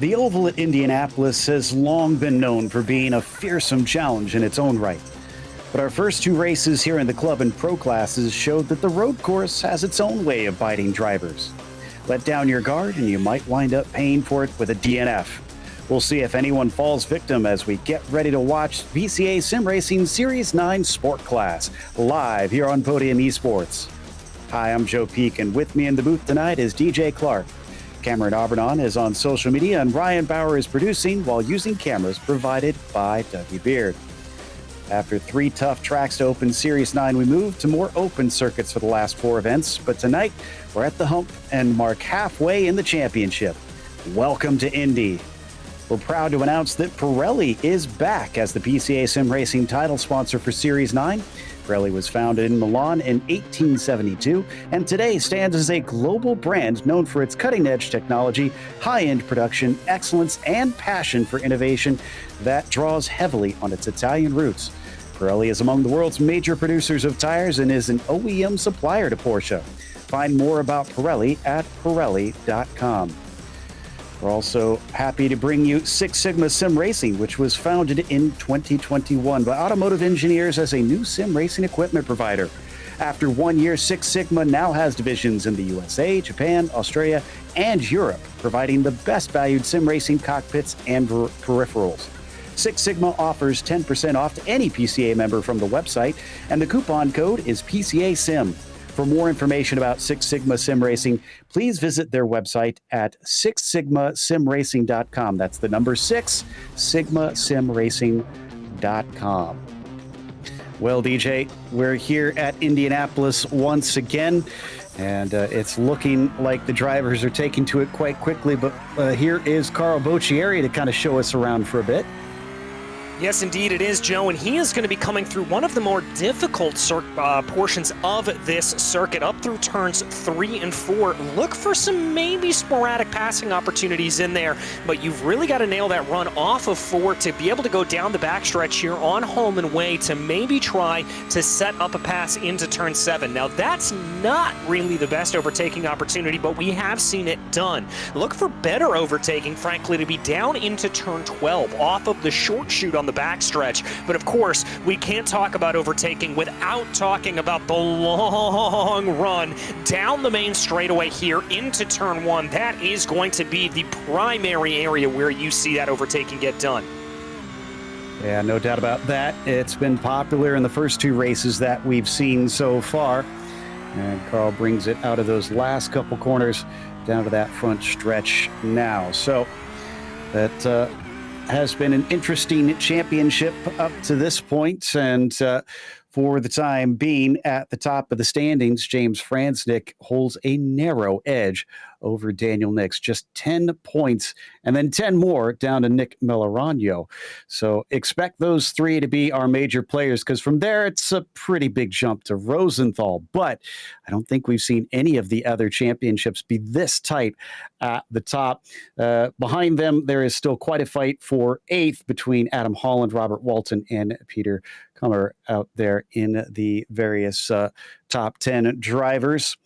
The Oval at Indianapolis has long been known for being a fearsome challenge in its own right. But our first two races here in the club and pro classes showed that the road course has its own way of biting drivers. Let down your guard and you might wind up paying for it with a DNF. We'll see if anyone falls victim as we get ready to watch PCA Sim Racing Series 9 Sport Class live here on Podium Esports. Hi, I'm Joe Peak, and with me in the booth tonight is DJ Clark. Cameron Aubernon is on social media, and Ryan Bauer is producing while using cameras provided by Dougie Beard. After 3 tough tracks to open Series 9, we moved to more open circuits for the last 4 events, but tonight we're at the hump and mark halfway in the championship. Welcome to Indy. We're proud to announce that Pirelli is back as the PCA Sim Racing title sponsor for Series 9. Pirelli was founded in Milan in 1872 and today stands as a global brand known for its cutting-edge technology, high-end production, excellence, and passion for innovation that draws heavily on its Italian roots. Pirelli is among the world's major producers of tires and is an OEM supplier to Porsche. Find more about Pirelli at Pirelli.com. We're also happy to bring you Six Sigma Sim Racing, which was founded in 2021 by automotive engineers as a new sim racing equipment provider. After 1 year, Six Sigma now has divisions in the USA, Japan, Australia, and Europe, providing the best valued sim racing cockpits and peripherals. Six Sigma offers 10% off to any PCA member from the website, and the coupon code is PCA Sim. For more information about Six Sigma Sim Racing, please visit their website at sixsigmasimracing.com. That's the number 6, sigmasimracing.com. Well, DJ, we're here at Indianapolis once again, and it's looking like the drivers are taking to it quite quickly, but here is Carl Boccieri to kind of show us around for a bit. Yes, indeed it is, Joe, and he is going to be coming through one of the more difficult portions of this circuit, up through turns 3 and 4. Look for some maybe sporadic passing opportunities in there, but you've really got to nail that run off of 4 to be able to go down the backstretch here on home and way to maybe try to set up a pass into turn 7. Now, that's not really the best overtaking opportunity, but we have seen it done. Look for better overtaking, frankly, to be down into turn 12 off of the short chute on the backstretch. But of course, we can't talk about overtaking without talking about the long run down the main straightaway here into turn 1. That is going to be the primary area where you see that overtaking get done. Yeah, no doubt about that. It's been popular in the first 2 races that we've seen so far. And Carl brings it out of those last couple corners down to that front stretch now. So that has been an interesting championship up to this point, and for the time being, at the top of the standings, James Franznick holds a narrow edge over Daniel Nix, just 10 points, and then 10 more down to Nick Melorano. So expect those 3 to be our major players, because from there, it's a pretty big jump to Rosenthal. But I don't think we've seen any of the other championships be this tight at the top. Behind them, there is still quite a fight for 8th between Adam Holland, Robert Walton, and Peter Kummer out there in the various top 10 drivers.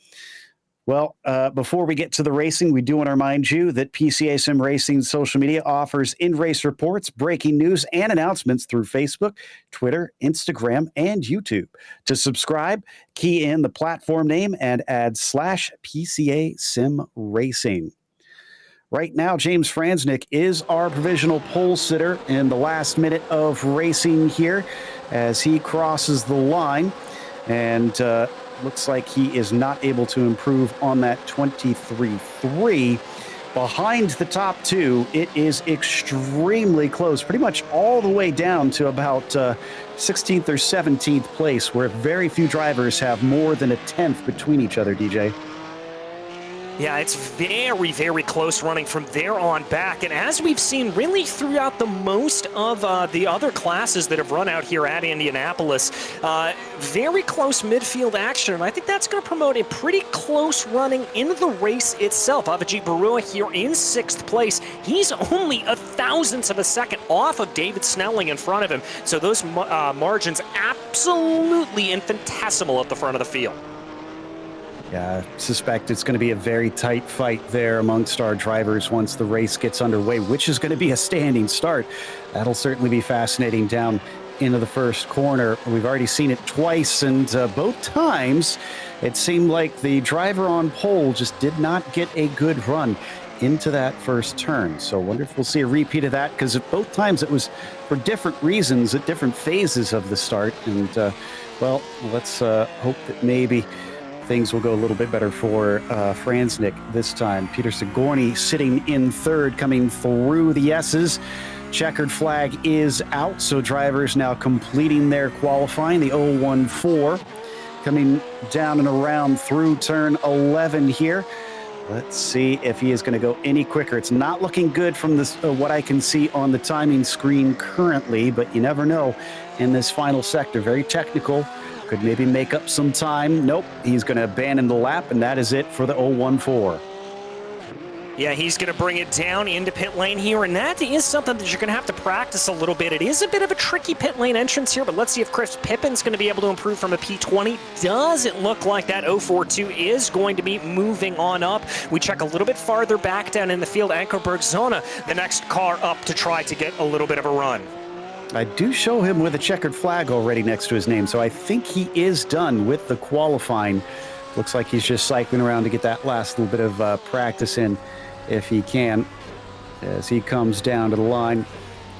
Well, before we get to the racing, we do want to remind you that PCA Sim Racing social media offers in-race reports, breaking news, and announcements through Facebook, Twitter, Instagram, and YouTube. To subscribe, key in the platform name and add /PCA Sim Racing. Right now, James Franznick is our provisional pole sitter in the last minute of racing here as he crosses the line, and looks like he is not able to improve on that 23.3. Behind the top 2, it is extremely close, pretty much all the way down to about 16th or 17th place, where very few drivers have more than a 10th between each other, DJ. Yeah, it's very, very close running from there on back. And as we've seen really throughout the most of the other classes that have run out here at Indianapolis, very close midfield action. And I think that's going to promote a pretty close running in the race itself. Avijit Barua here in 6th place. He's only 1,000th of a second off of David Snelling in front of him. So those margins absolutely infinitesimal at the front of the field. Yeah, I suspect it's going to be a very tight fight there amongst our drivers once the race gets underway, which is going to be a standing start. That'll certainly be fascinating down into the first corner. We've already seen it twice, and both times it seemed like the driver on pole just did not get a good run into that first turn. So I wonder if we'll see a repeat of that, because at both times it was for different reasons at different phases of the start. And, well, let's hope that maybe things will go a little bit better for Franznik this time. Peter Sigourney sitting in third, coming through the S's. Checkered flag is out, so drivers now completing their qualifying. The 014 coming down and around through turn 11 here. Let's see if he is going to go any quicker. It's not looking good from this, what I can see on the timing screen currently, but you never know in this final sector. Very technical. Could maybe make up some time. Nope, he's going to abandon the lap, and that is it for the 014. Yeah, he's going to bring it down into pit lane here, and that is something that you're going to have to practice a little bit. It is a bit of a tricky pit lane entrance here, but let's see if Chris Pippin's going to be able to improve from a P20. Doesn't look like that 042 is going to be moving on up. We check a little bit farther back down in the field. Ankerberg Zona, the next car up to try to get a little bit of a run. I do show him with a checkered flag already next to his name, so I think he is done with the qualifying. Looks like he's just cycling around to get that last little bit of practice in, if he can, as he comes down to the line.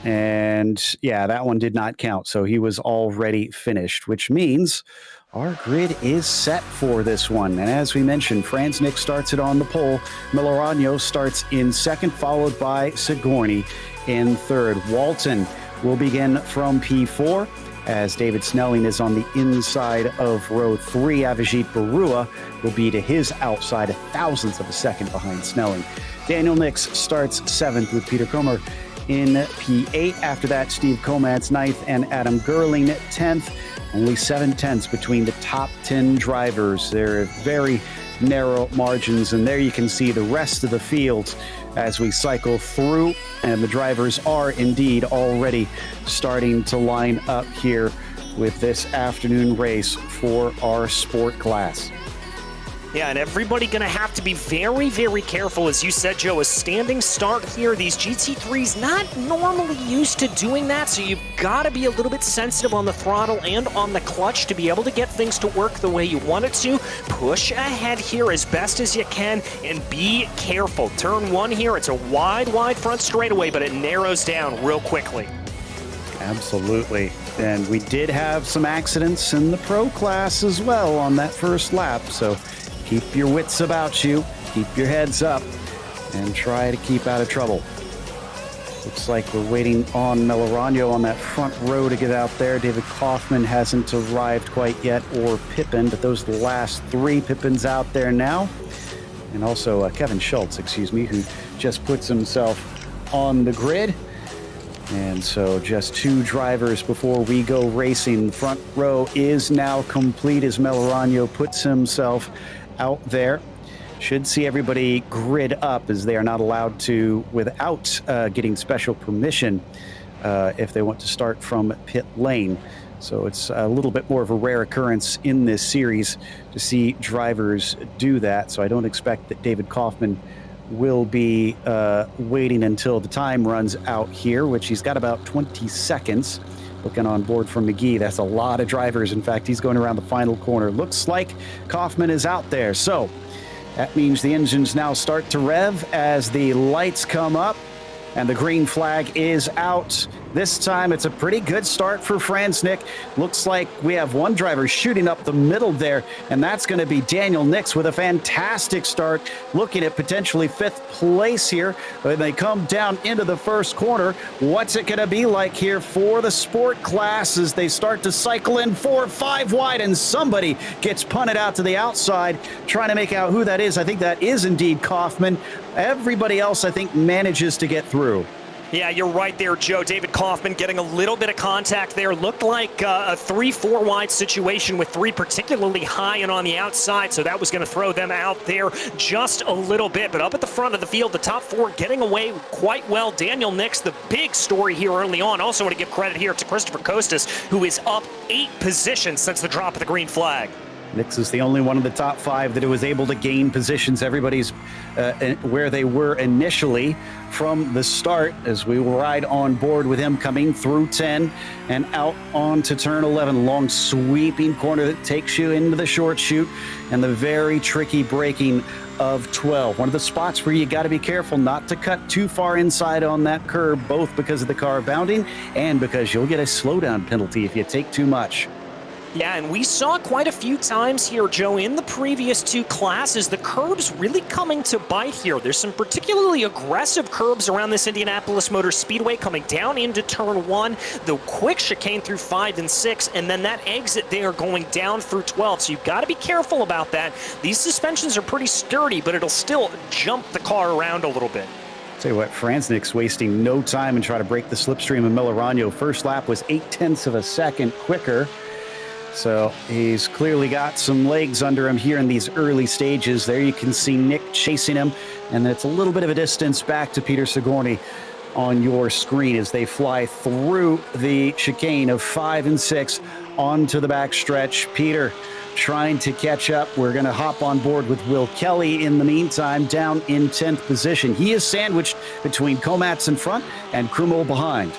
And yeah, that one did not count, so he was already finished, which means our grid is set for this one. And as we mentioned, Franznik starts it on the pole. Milorano starts in second, followed by Sigourney in third. Walton will begin from P4, as David Snelling is on the inside of row 3. Avijit Barua will be to his outside, a thousandth of a second behind Snelling. Daniel Nix starts 7th with Peter Comer in P8. After that, Steve Comantz 9th and Adam Gerling 10th. Only 7/10ths between the top 10 drivers. There are very narrow margins, and there you can see the rest of the field as we cycle through, and the drivers are indeed already starting to line up here with this afternoon race for our sport class. Yeah, and everybody going to have to be very, very careful. As you said, Joe, a standing start here. These GT3s not normally used to doing that, so you've got to be a little bit sensitive on the throttle and on the clutch to be able to get things to work the way you want it to. Push ahead here as best as you can and be careful. Turn 1 here, it's a wide front straightaway, but it narrows down real quickly. Absolutely. And we did have some accidents in the pro class as well on that first lap, so keep your wits about you, keep your heads up, and try to keep out of trouble. Looks like we're waiting on Milorano on that front row to get out there. David Kaufman hasn't arrived quite yet, or Pippin, but those are the last 3. Pippin's out there now. And also Kevin Schultz, who just puts himself on the grid. And so just 2 drivers before we go racing. The front row is now complete as Milorano puts himself out there. Should see everybody grid up, as they are not allowed to without getting special permission if they want to start from pit lane. So it's a little bit more of a rare occurrence in this series to see drivers do that. So I don't expect that David Kaufman will be waiting until the time runs out here, which he's got about 20 seconds. Looking on board from McGee, that's a lot of drivers. In fact, he's going around the final corner. Looks like Kaufman is out there. So that means the engines now start to rev as the lights come up and the green flag is out. This time it's a pretty good start for Franznik. Looks like we have one driver shooting up the middle there, and that's going to be Daniel Nix with a fantastic start, looking at potentially 5th place here. When they come down into the first corner, what's it going to be like here for the sport class as they start to cycle in 4, 5 wide, and somebody gets punted out to the outside, trying to make out who that is. I think that is indeed Kaufman. Everybody else, I think, manages to get through. Yeah, you're right there, Joe. David Kaufman getting a little bit of contact there. Looked like a 3-4 wide situation with 3 particularly high and on the outside, so that was going to throw them out there just a little bit. But up at the front of the field, the top 4 getting away quite well. Daniel Nix, the big story here early on. Also want to give credit here to Christopher Costas, who is up 8 positions since the drop of the green flag. Nix is the only one of the top 5 that was able to gain positions. Everybody's where they were initially from the start, as we will ride on board with him coming through 10 and out onto turn 11. Long sweeping corner that takes you into the short chute and the very tricky braking of 12. One of the spots where you got to be careful not to cut too far inside on that curb, both because of the car bounding and because you'll get a slowdown penalty if you take too much. Yeah, and we saw quite a few times here, Joe, in the previous 2 classes, the curbs really coming to bite here. There's some particularly aggressive curbs around this Indianapolis Motor Speedway coming down into turn 1, the quick chicane through 5 and 6, and then that exit there going down through 12. So you've got to be careful about that. These suspensions are pretty sturdy, but it'll still jump the car around a little bit. Tell you what, Franznik's wasting no time and try to break the slipstream of Millerano. First lap was 0.8 of a second quicker. So he's clearly got some legs under him here in these early stages. There you can see Nick chasing him, and it's a little bit of a distance back to Peter Sigourney on your screen as they fly through the chicane of 5 and 6 onto the backstretch. Peter trying to catch up. We're going to hop on board with Will Kelly in the meantime, down in 10th position. He is sandwiched between Komatz in front and Krumel behind.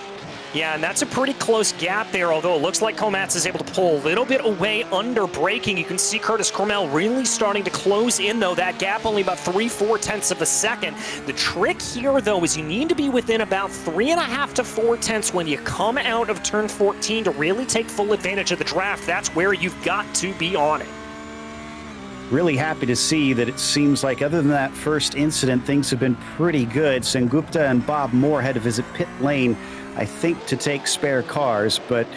Yeah, and that's a pretty close gap there, although it looks like Komatz is able to pull a little bit away under braking. You can see Curtis Krumel really starting to close in, though. That gap only about 3/4 of a second. The trick here, though, is you need to be within about 3.5 to 4 when you come out of turn 14 to really take full advantage of the draft. That's where you've got to be on it. Really happy to see that it seems like other than that first incident, things have been pretty good. Sengupta and Bob Moore had to visit pit lane, I think, to take spare cars, but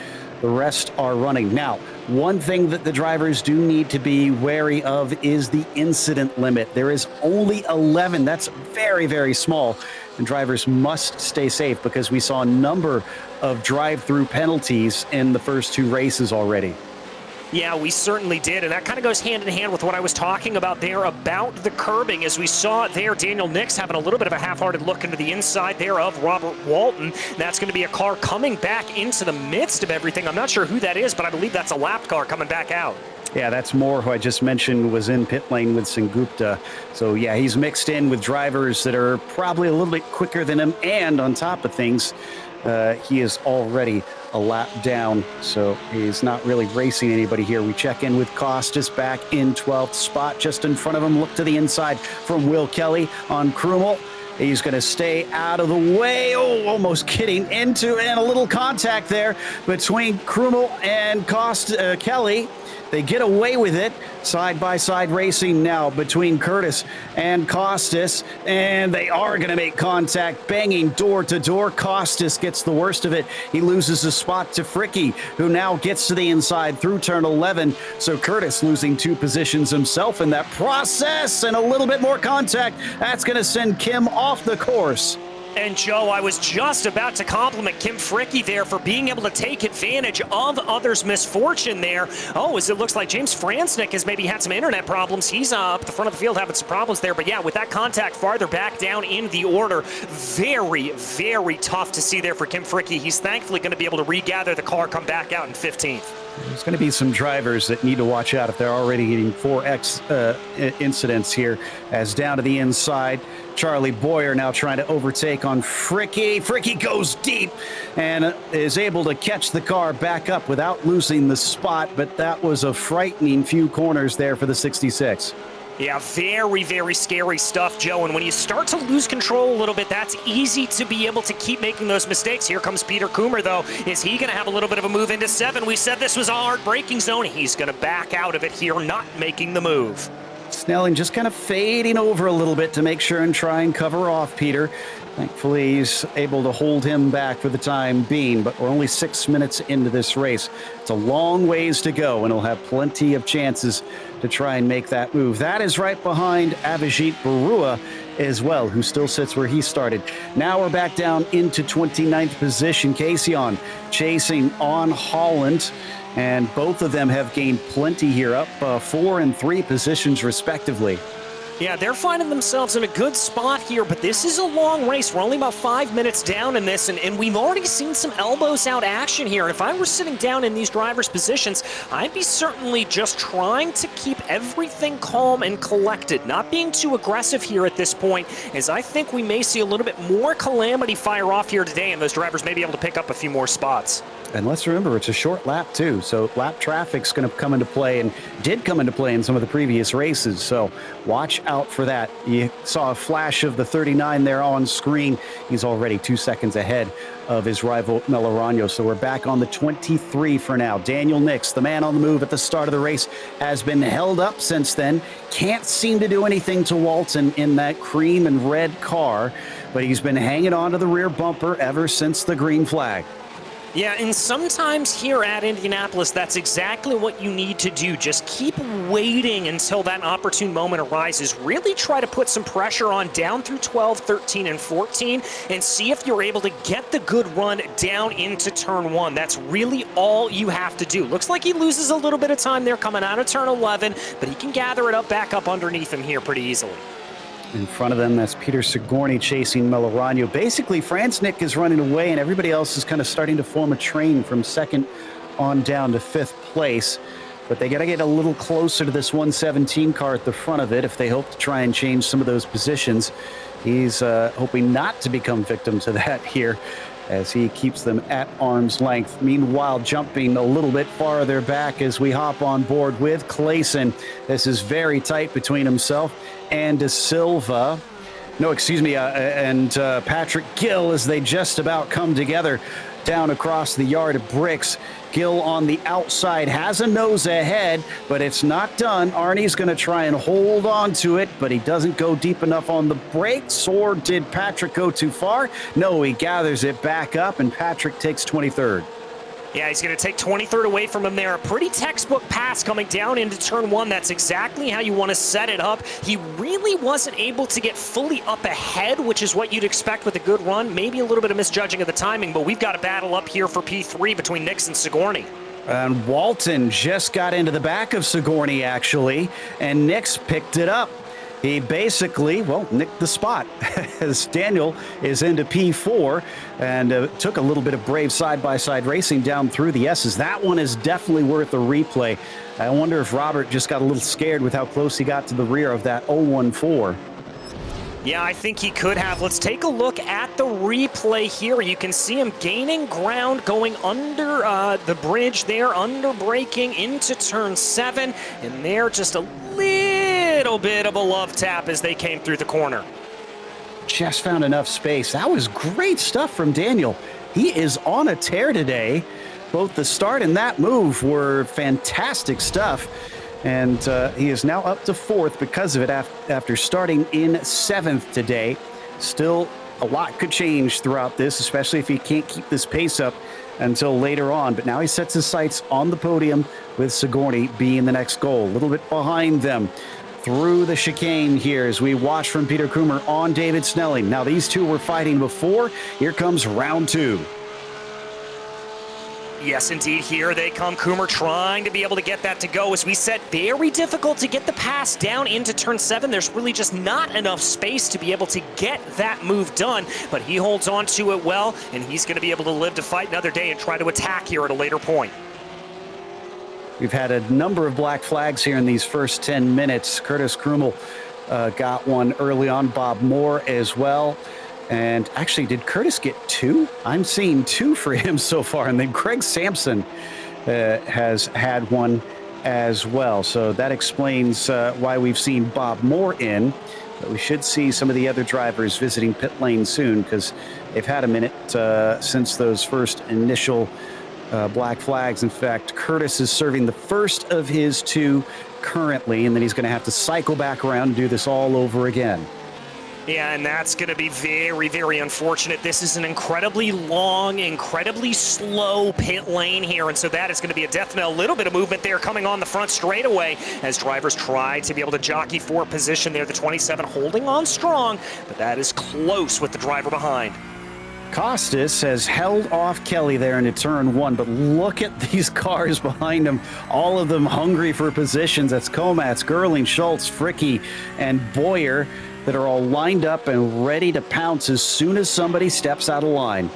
the rest are running. Now, one thing that the drivers do need to be wary of is the incident limit. There is only 11. That's very, very small. And drivers must stay safe because we saw a number of drive-through penalties in the first 2 races already. Yeah, we certainly did, and that kind of goes hand in hand with what I was talking about there about the curbing. As we saw there, Daniel Nix having a little bit of a half-hearted look into the inside there of Robert Walton. That's going to be a car coming back into the midst of everything. I'm not sure who that is, but I believe that's a lap car coming back out. Yeah, that's Moore, who I just mentioned was in pit lane with Sengupta. So, yeah, he's mixed in with drivers that are probably a little bit quicker than him, and on top of things, he is already a lap down, so he's not really racing anybody here. We check in with Costas back in 12th spot, just in front of him. Look to the inside from Will Kelly on Krumel. He's going to stay out of the way. Oh, almost getting into, and a little contact there between Krumel and Kelly. They get away with it. Side-by-side racing now between Curtis and Costas, and they are going to make contact, banging door to door. Costas gets the worst of it. He loses a spot to Fricke, who now gets to the inside through turn 11. So Curtis losing 2 positions himself in that process, and a little bit more contact. That's going to send Kim off the course. And Joe, I was just about to compliment Kim Fricke there for being able to take advantage of others' misfortune there. Oh, as it looks like James Franznik has maybe had some internet problems. He's up the front of the field having some problems there. But yeah, with that contact farther back down in the order, very, very tough to see there for Kim Fricke. He's thankfully going to be able to regather the car, come back out in 15th. There's going to be some drivers that need to watch out if they're already getting 4X incidents here, as down to the inside, Charlie Boyer now trying to overtake on Fricke. Fricke goes deep and is able to catch the car back up without losing the spot, but that was a frightening few corners there for the 66. Yeah, very, very scary stuff, Joe. And when you start to lose control a little bit, that's easy to be able to keep making those mistakes. Here comes Peter Coomer, though. Is he going to have a little bit of a move into 7? We said this was a hard braking zone. He's going to back out of it here, not making the move. Snelling just kind of fading over a little bit to make sure and try and cover off Peter. Thankfully, he's able to hold him back for the time being, but we're only 6 minutes into this race. It's a long ways to go, and he'll have plenty of chances to try and make that move. That is right behind Avijit Barua as well, who still sits where he started. Now we're back down into 29th position. Casion chasing on Holland, and both of them have gained plenty here, up 4 and 3 positions respectively. Yeah, they're finding themselves in a good spot here, but this is a long race. We're only about 5 minutes down in this, and we've already seen some elbows out action here. If I were sitting down in these drivers' positions, I'd be certainly just trying to keep everything calm and collected, not being too aggressive here at this point, as I think we may see a little bit more calamity fire off here today, and those drivers may be able to pick up a few more spots. And let's remember, it's a short lap, too. So lap traffic's going to come into play and did come into play in some of the previous races. So watch out for that. You saw a flash of the 39 there on screen. He's already 2 seconds ahead of his rival Melorano. So we're back on the 23 for now. Daniel Nix, the man on the move at the start of the race, has been held up since then. Can't seem to do anything to Walton in that cream and red car, but he's been hanging on to the rear bumper ever since the green flag. Yeah, and sometimes here at Indianapolis, that's exactly what you need to do. Just keep waiting until that opportune moment arises. Really try to put some pressure on down through 12, 13, and 14, and see if you're able to get the good run down into turn 1. That's really all you have to do. Looks like he loses a little bit of time there coming out of turn 11, but he can gather it up back up underneath him here pretty easily. In front of them, that's Peter Sigourney chasing Melorano. Basically, Franznik is running away, and everybody else is kind of starting to form a train from second on down to 5th place. But they got to get a little closer to this 117 car at the front of it if they hope to try and change some of those positions. He's hoping not to become victim to that here as he keeps them at arm's length. Meanwhile, jumping a little bit farther back as we hop on board with Clayson. This is very tight between himself and De Silva. And Patrick Gill as they just about come together down across the yard of bricks. Gill on the outside has a nose ahead, but it's not done. Arnie's going to try and hold on to it, but he doesn't go deep enough on the brakes. Or did Patrick go too far? No, he gathers it back up, and Patrick takes 23rd. Yeah, he's going to take 23rd away from him there. A pretty textbook pass coming down into turn 1. That's exactly how you want to set it up. He really wasn't able to get fully up ahead, which is what you'd expect with a good run. Maybe a little bit of misjudging of the timing, but we've got a battle up here for P3 between Nix and Sigourney. And Walton just got into the back of Sigourney, actually, and Nix picked it up. He basically, nicked the spot as Daniel is into P4 and took a little bit of brave side-by-side racing down through the S's. That one is definitely worth a replay. I wonder if Robert just got a little scared with how close he got to the rear of that 014. Yeah, I think he could have. Let's take a look at the replay here. You can see him gaining ground, going under the bridge there, under braking into turn 7, and there just a little bit of a love tap as they came through the corner. Just found enough space. That was great stuff from Daniel. He is on a tear today. Both the start and that move were fantastic stuff. And he is now up to 4th because of it after starting in 7th today. Still, a lot could change throughout this, especially if he can't keep this pace up until later on. But now he sets his sights on the podium with Sigourney being the next goal. A little bit behind them through the chicane here as we watch from Peter Coomer on David Snelling. Now these two were fighting before. Here comes round 2. Yes, indeed, here they come. Coomer trying to be able to get that to go. As we said, very difficult to get the pass down into turn 7. There's really just not enough space to be able to get that move done, but he holds on to it well, and he's going to be able to live to fight another day and try to attack here at a later point. We've had a number of black flags here in these first 10 minutes. Curtis Krumel got one early on, Bob Moore as well. And actually, did Curtis get 2? I'm seeing 2 for him so far. And then Craig Sampson has had one as well. So that explains why we've seen Bob Moore in. But we should see some of the other drivers visiting pit lane soon because they've had a minute since those first initial black flags. In fact, Curtis is serving the first of his 2 currently, and then he's going to have to cycle back around and do this all over again. Yeah, and that's going to be very, very unfortunate. This is an incredibly long, incredibly slow pit lane here, and so that is going to be a definite little bit of movement there coming on the front straightaway as drivers try to be able to jockey for position there. The 27 holding on strong, but that is close with the driver behind. Costas has held off Kelly there into turn one, but look at these cars behind him, all of them hungry for positions. That's Komats, Gerling, Schultz, Fricky, and Boyer that are all lined up and ready to pounce as soon as somebody steps out of line.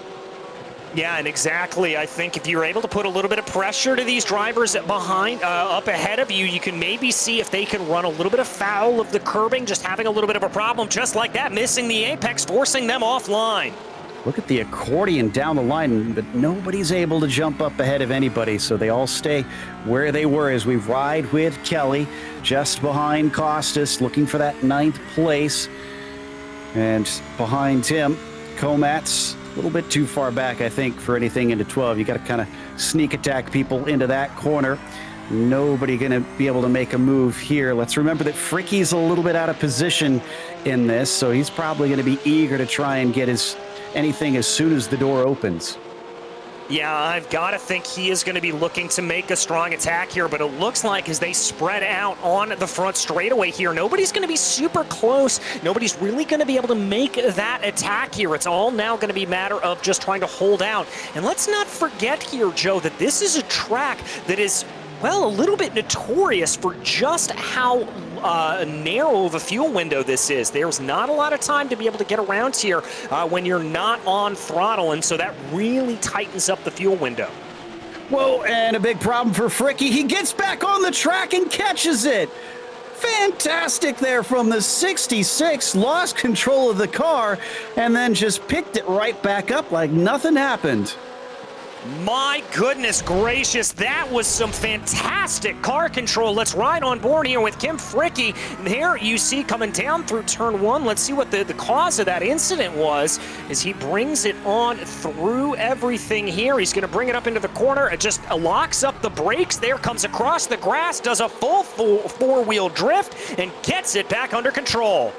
Yeah, and exactly. I think if you're able to put a little bit of pressure to these drivers behind, up ahead of you, you can maybe see if they can run a little bit afoul of the curbing, just having a little bit of a problem, just like that, missing the apex, forcing them offline. Look at the accordion down the line, but nobody's able to jump up ahead of anybody, so they all stay where they were as we ride with Kelly just behind Costas, looking for that 9th place. And behind him, Komats, a little bit too far back, I think, for anything into 12. You got to kind of sneak attack people into that corner. Nobody going to be able to make a move here. Let's remember that Fricky's a little bit out of position in this, so he's probably going to be eager to try and get anything as soon as the door opens. Yeah, I've got to think he is going to be looking to make a strong attack here, but it looks like as they spread out on the front straightaway here, nobody's going to be super close. Nobody's really going to be able to make that attack here. It's all now going to be a matter of just trying to hold out. And let's not forget here, Joe, that this is a track that is, well, a little bit notorious for just how narrow of a fuel window this is. There's not a lot of time to be able to get around here when you're not on throttle, and so that really tightens up the fuel window. Whoa, and a big problem for Fricky. He gets back on the track and catches it. Fantastic there from the 66, lost control of the car, and then just picked it right back up like nothing happened. My goodness gracious, that was some fantastic car control. Let's ride on board here with Kim Fricky. There you see coming down through turn one. Let's see what the cause of that incident was as he brings it on through everything here. He's going to bring it up into the corner. It just locks up the brakes. There comes across the grass, does a full four-wheel drift, and gets it back under control.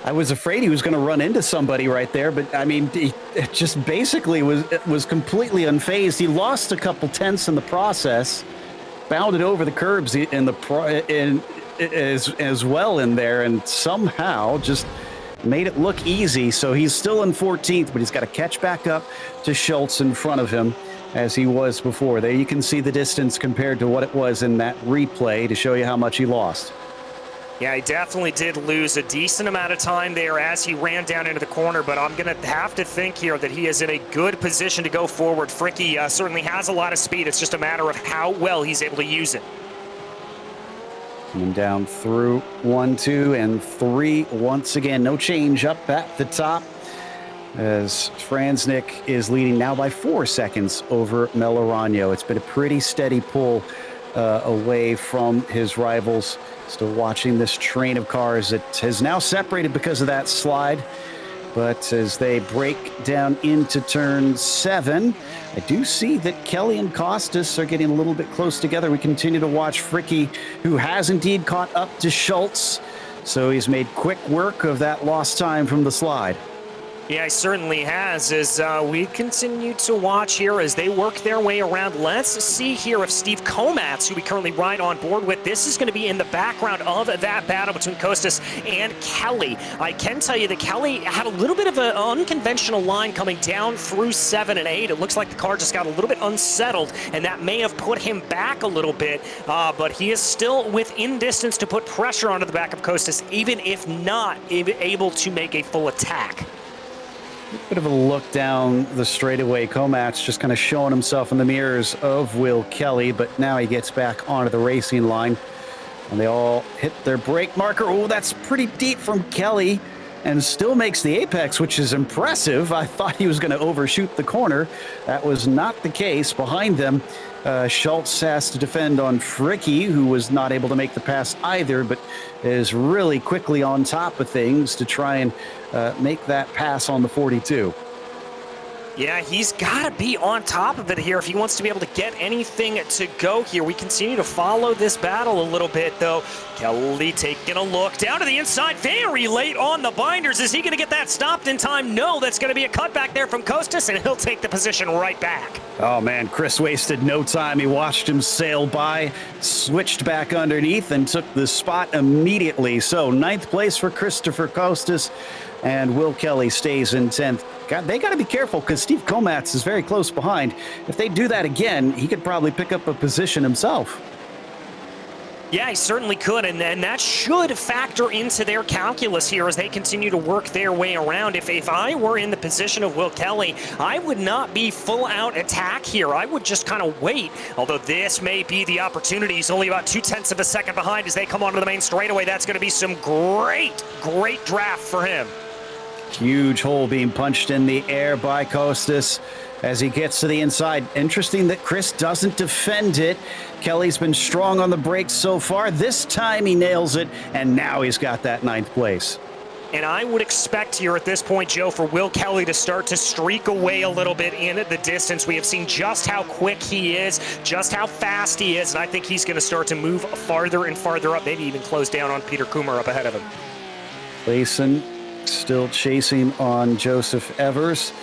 I was afraid he was going to run into somebody right there, but I mean, he just basically was completely unfazed. He lost a couple tenths in the process, bounded over the curbs as well in there, and somehow just made it look easy. So he's still in 14th, but he's got to catch back up to Schultz in front of him as he was before. There you can see the distance compared to what it was in that replay to show you how much he lost. Yeah, he definitely did lose a decent amount of time there as he ran down into the corner, but I'm going to have to think here that he is in a good position to go forward. Fricky certainly has a lot of speed. It's just a matter of how well he's able to use it. Coming down through 1, 2, and 3 once again. No change up at the top as Franznik is leading now by 4 seconds over Melorano. It's been a pretty steady pull away from his rivals. Still watching this train of cars that has now separated because of that slide. But as they break down into turn 7, I do see that Kelly and Costas are getting a little bit close together. We continue to watch Fricky, who has indeed caught up to Schultz. So he's made quick work of that lost time from the slide. Yeah, he certainly has, as we continue to watch here as they work their way around. Let's see here if Steve Komats, who we currently ride on board with, this is going to be in the background of that battle between Costas and Kelly. I can tell you that Kelly had a little bit of an unconventional line coming down through 7 and 8. It looks like the car just got a little bit unsettled, and that may have put him back a little bit, but he is still within distance to put pressure onto the back of Costas, even if not able to make a full attack. Bit of a look down the straightaway. Komats just kind of showing himself in the mirrors of Will Kelly, but now he gets back onto the racing line, and they all hit their brake marker. Oh, that's pretty deep from Kelly, and still makes the apex, which is impressive. I thought he was going to overshoot the corner. That was not the case. Behind them, Schultz has to defend on Fricky, who was not able to make the pass either, but is really quickly on top of things to try and make that pass on the 42. Yeah, he's got to be on top of it here if he wants to be able to get anything to go here. We continue to follow this battle a little bit, though. Kelly taking a look down to the inside, very late on the binders. Is he going to get that stopped in time? No, that's going to be a cutback there from Costas, and he'll take the position right back. Oh, man, Chris wasted no time. He watched him sail by, switched back underneath, and took the spot immediately. So 9th place for Christopher Costas, and Will Kelly stays in 10th. they got to be careful because Steve Komatz is very close behind. If they do that again, he could probably pick up a position himself. Yeah, he certainly could, and that should factor into their calculus here as they continue to work their way around. If I were in the position of Will Kelly, I would not be full-out attack here. I would just kind of wait, although this may be the opportunity. He's only about 0.2 of a second behind as they come onto the main straightaway. That's going to be some great draft for him. Huge hole being punched in the air by Costas as he gets to the inside. Interesting that Chris doesn't defend it. Kelly's been strong on the brakes so far. This time he nails it, and now he's got that 9th place. And I would expect here at this point, Joe, for Will Kelly to start to streak away a little bit in the distance. We have seen just how quick he is, just how fast he is, and I think he's going to start to move farther and farther up, maybe even close down on Peter Kumar up ahead of him. Clayson still chasing on Joseph Evers.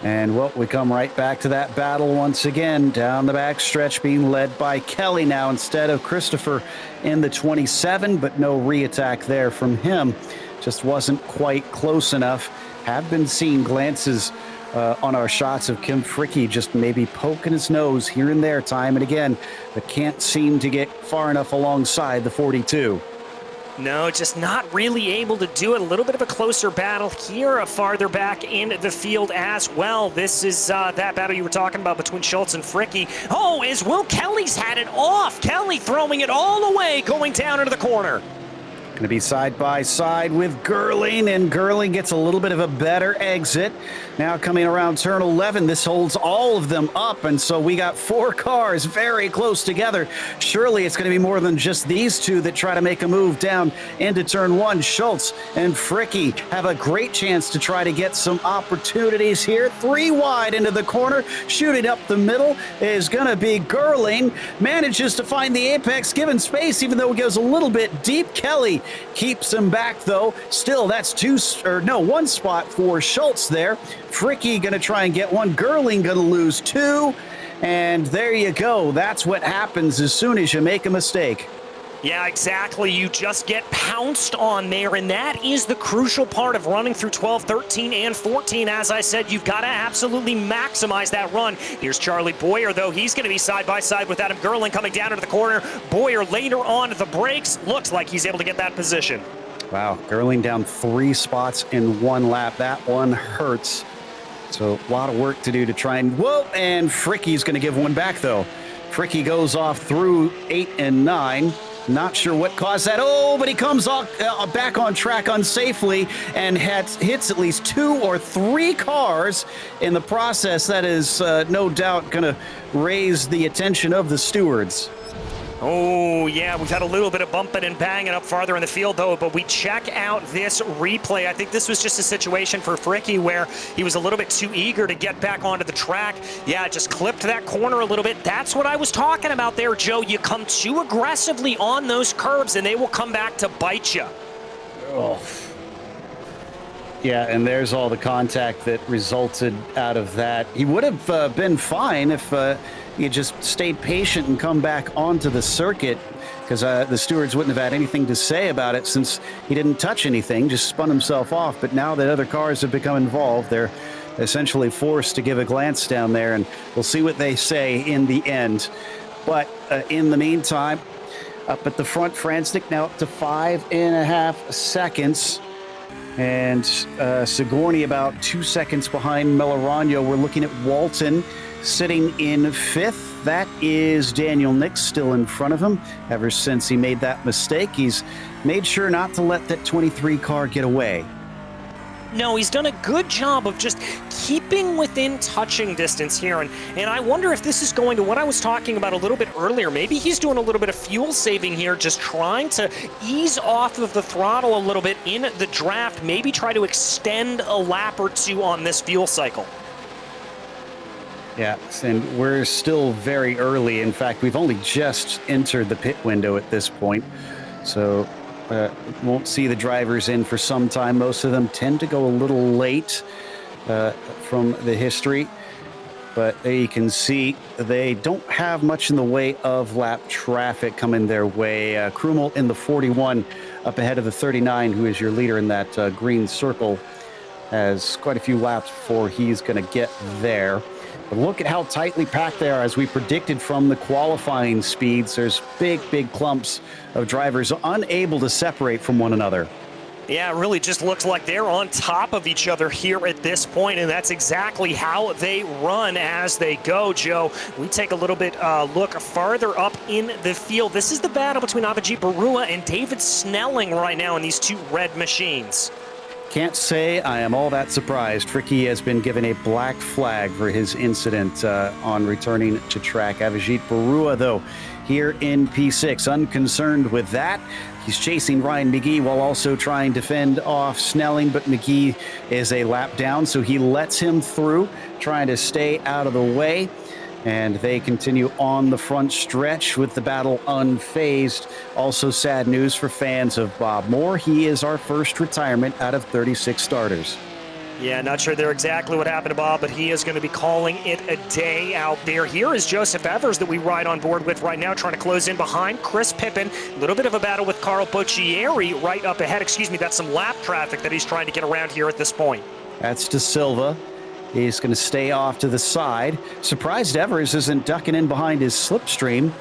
And, well, we come right back to that battle once again. Down the back stretch being led by Kelly now instead of Christopher in the 27, but no re-attack there from him. Just wasn't quite close enough. Have been seeing glances on our shots of Kim Fricke just maybe poking his nose here and there time and again, but can't seem to get far enough alongside the 42. No, just not really able to do it. A little bit of a closer battle here, farther back in the field as well. This is that battle you were talking about between Schultz and Fricke. Oh, as Will Kelly's had it off. Kelly throwing it all the way, going down into the corner. Going to be side by side with Gerling, and Gerling gets a little bit of a better exit. Now coming around turn 11, this holds all of them up, and so we got 4 cars very close together. Surely it's going to be more than just these two that try to make a move down into turn 1. Schultz and Fricke have a great chance to try to get some opportunities here. 3 wide into the corner, shooting up the middle is going to be Gerling. Manages to find the apex, given space, even though it goes a little bit deep. Kelly keeps him back, though. Still, that's 1 spot for Schultz there. Fricke going to try and get 1. Gerling going to lose 2. And there you go. That's what happens as soon as you make a mistake. Yeah, exactly. You just get pounced on there, and that is the crucial part of running through 12, 13, and 14. As I said, you've got to absolutely maximize that run. Here's Charlie Boyer, though. He's going to be side by side with Adam Gerling coming down into the corner. Boyer later on the brakes. Looks like he's able to get that position. Wow, Gerling down 3 spots in 1 lap. That one hurts. So a lot of work to do to try and... Whoa! And Fricke's going to give 1 back, though. Fricke goes off through 8 and 9. Not sure what caused that. Oh, but he comes off, back on track unsafely and hits at least 2 or 3 cars in the process. That is no doubt going to raise the attention of the stewards. Oh, yeah, we've had a little bit of bumping and banging up farther in the field, though, but we check out this replay. I think this was just a situation for Fricke where he was a little bit too eager to get back onto the track. Yeah, just clipped that corner a little bit. That's what I was talking about there, Joe. You come too aggressively on those curbs, and they will come back to bite you. Oh. Yeah, and there's all the contact that resulted out of that. He would have been fine if he had just stayed patient and come back onto the circuit, because the stewards wouldn't have had anything to say about it since he didn't touch anything, just spun himself off. But now that other cars have become involved, they're essentially forced to give a glance down there, and we'll see what they say in the end. But in the meantime, up at the front, Franznik now up to 5.5 seconds. And Sigourney about 2 seconds behind Melorano. We're looking at Walton sitting in 5th. That is Daniel Nix still in front of him. Ever since he made that mistake, he's made sure not to let that 23 car get away. No, he's done a good job of just keeping within touching distance here. And I wonder if this is going to what I was talking about a little bit earlier. Maybe he's doing a little bit of fuel saving here, just trying to ease off of the throttle a little bit in the draft, maybe try to extend a lap or 2 on this fuel cycle. Yeah, and we're still very early. In fact, we've only just entered the pit window at this point. So won't see the drivers in for some time. Most of them tend to go a little late from the history. But you can see they don't have much in the way of lap traffic coming their way. Krumel in the 41 up ahead of the 39, who is your leader in that green circle has quite a few laps before he's going to get there. But look at how tightly packed they are, as we predicted from the qualifying speeds. There's big, big clumps of drivers unable to separate from one another. Yeah, it really just looks like they're on top of each other here at this point, and that's exactly how they run as they go, Joe. We take a little bit look farther up in the field. This is the battle between Avijit Barua and David Snelling right now in these two red machines. Can't say I am all that surprised. Ricky has been given a black flag for his incident on returning to track. Avijit Barua, though, here in P6, unconcerned with that. He's chasing Ryan McGee while also trying to fend off Snelling, but McGee is a lap down, so he lets him through, trying to stay out of the way. And they continue on the front stretch with the battle unfazed. Also sad news for fans of Bob Moore. He is our first retirement out of 36 starters. Yeah, not sure there exactly what happened to Bob, but he is going to be calling it a day out there. Here is Joseph Evers that we ride on board with right now, trying to close in behind Chris Pippen. A little bit of a battle with Carl Boccieri right up ahead. Excuse me, that's some lap traffic that he's trying to get around here at this point. That's De Silva. He's going to stay off to the side. Surprised Evers isn't ducking in behind his slipstream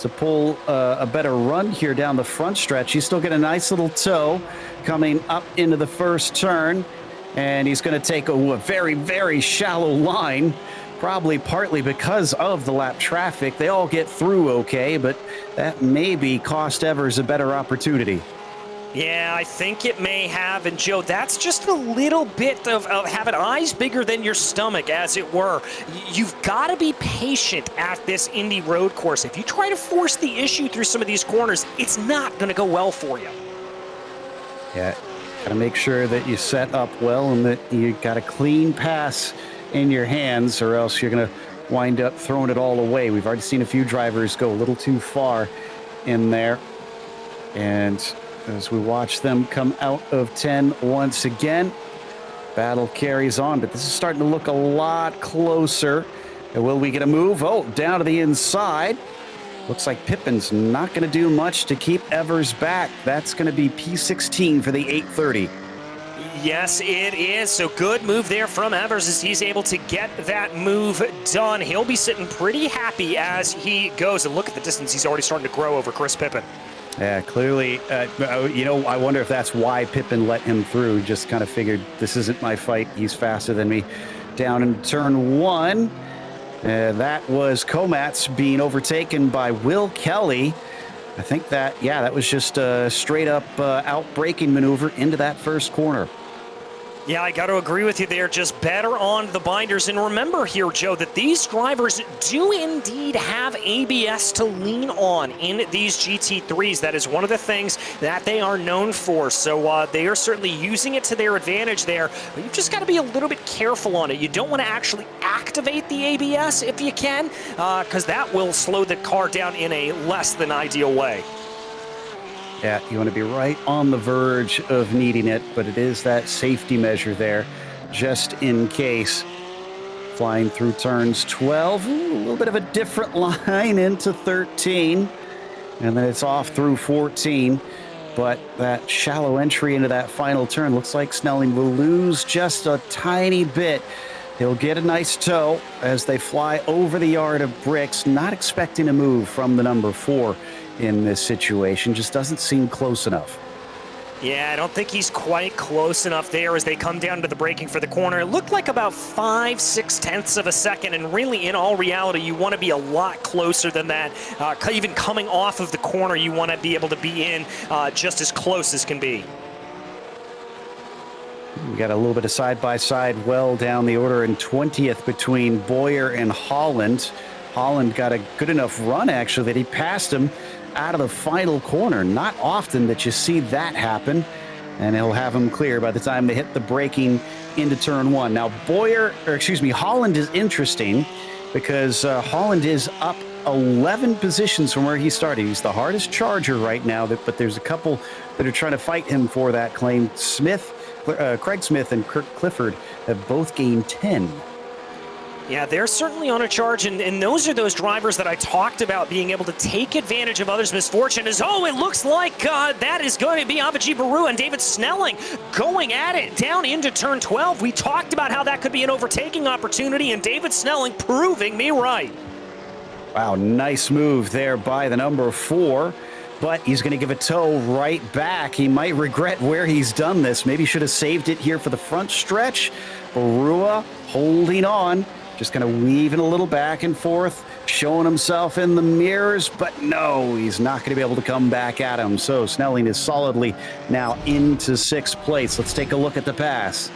to pull a better run here down the front stretch. He's still got a nice little toe coming up into the first turn. And he's going to take a very, very shallow line, probably partly because of the lap traffic. They all get through okay, but that maybe cost Evers a better opportunity. Yeah, I think it may have. And, Joe, that's just a little bit of having eyes bigger than your stomach, as it were. You've got to be patient at this Indy road course. If you try to force the issue through some of these corners, it's not going to go well for you. Yeah. Got to make sure that you set up well and that you got a clean pass in your hands, or else you're going to wind up throwing it all away. We've already seen a few drivers go a little too far in there. And as we watch them come out of 10 once again, battle carries on, but this is starting to look a lot closer. And will we get a move? Oh, down to the inside. Looks like Pippen's not going to do much to keep Evers back. That's going to be P16 for the 830. Yes, it is. So good move there from Evers as he's able to get that move done. He'll be sitting pretty happy as he goes. And look at the distance he's already starting to grow over Chris Pippen. Yeah, clearly, I wonder if that's why Pippen let him through. Just kind of figured, this isn't my fight. He's faster than me. Down in turn one. That was Komatz being overtaken by Will Kelly. I think that was just a straight up out-braking maneuver into that first corner. Yeah, I got to agree with you there. Just better on the binders. And remember here, Joe, that these drivers do indeed have ABS to lean on in these GT3s. That is one of the things that they are known for. So they are certainly using it to their advantage there. But you've just got to be a little bit careful on it. You don't want to actually activate the ABS if you can, because that will slow the car down in a less than ideal way. Yeah, you want to be right on the verge of needing it, but it is that safety measure there, just in case. Flying through turns 12, a little bit of a different line into 13, and then it's off through 14. But that shallow entry into that final turn looks like Snelling will lose just a tiny bit. He'll get a nice tow as they fly over the yard of bricks, not expecting a move from the number 4 in this situation. Just doesn't seem close enough. Yeah, I don't think he's quite close enough there as they come down to the braking for the corner. It looked like about 5/6 of a second, and really, in all reality, you want to be a lot closer than that. Even coming off of the corner, you want to be able to be in just as close as can be. We got a little bit of side-by-side well down the order in 20th between Boyer and Holland. Holland got a good enough run, actually, that he passed him out of the final corner. Not often that you see that happen, and he'll have him clear by the time they hit the braking into turn one. Now, Holland is interesting because Holland is up 11 positions from where he started. He's the hardest charger right now, but there's a couple that are trying to fight him for that claim. Craig Smith and Kirk Clifford have both gained 10. Yeah, they're certainly on a charge, and those are those drivers that I talked about being able to take advantage of others' misfortune. It looks like that is going to be Avaji Baru and David Snelling going at it down into turn 12. We talked about how that could be an overtaking opportunity, and David Snelling proving me right. Wow, nice move there by the number 4, but he's going to give a tow right back. He might regret where he's done this. Maybe should have saved it here for the front stretch. Barua holding on. Just kind of weaving a little back and forth, showing himself in the mirrors, but no, he's not going to be able to come back at him. So Snelling is solidly now into 6th place. Let's take a look at the pass.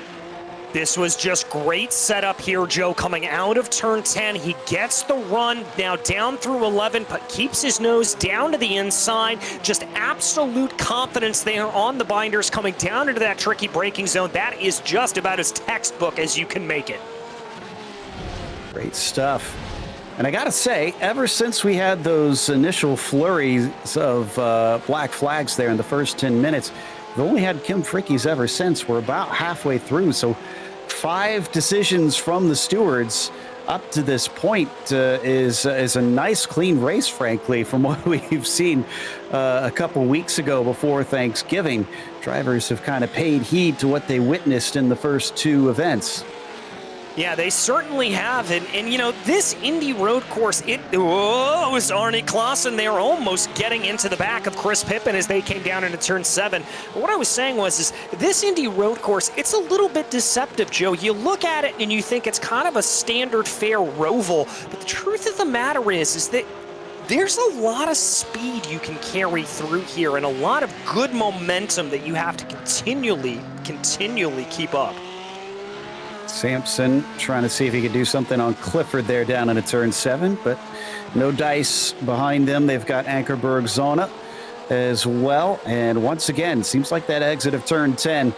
This was just great setup here, Joe, coming out of turn 10. He gets the run now down through 11, but keeps his nose down to the inside. Just absolute confidence there on the binders coming down into that tricky braking zone. That is just about as textbook as you can make it. Great stuff. And I got to say, ever since we had those initial flurries of black flags there in the first 10 minutes, we've only had Kim Frickeys ever since. We're about halfway through, so 5 decisions from the stewards up to this point is a nice, clean race, frankly, from what we've seen a couple weeks ago before Thanksgiving. Drivers have kind of paid heed to what they witnessed in the first 2 events. Yeah, they certainly have. And you know, this Indy road course, it was Arne Klaassen there almost getting into the back of Chris Pippen as they came down into turn 7. But what I was saying is this Indy road course, it's a little bit deceptive, Joe. You look at it and you think it's kind of a standard fair roval. But the truth of the matter is that there's a lot of speed you can carry through here and a lot of good momentum that you have to continually keep up. Sampson trying to see if he could do something on Clifford there down into turn 7, but no dice behind them. They've got Ankerberg Zona as well. And once again, seems like that exit of turn 10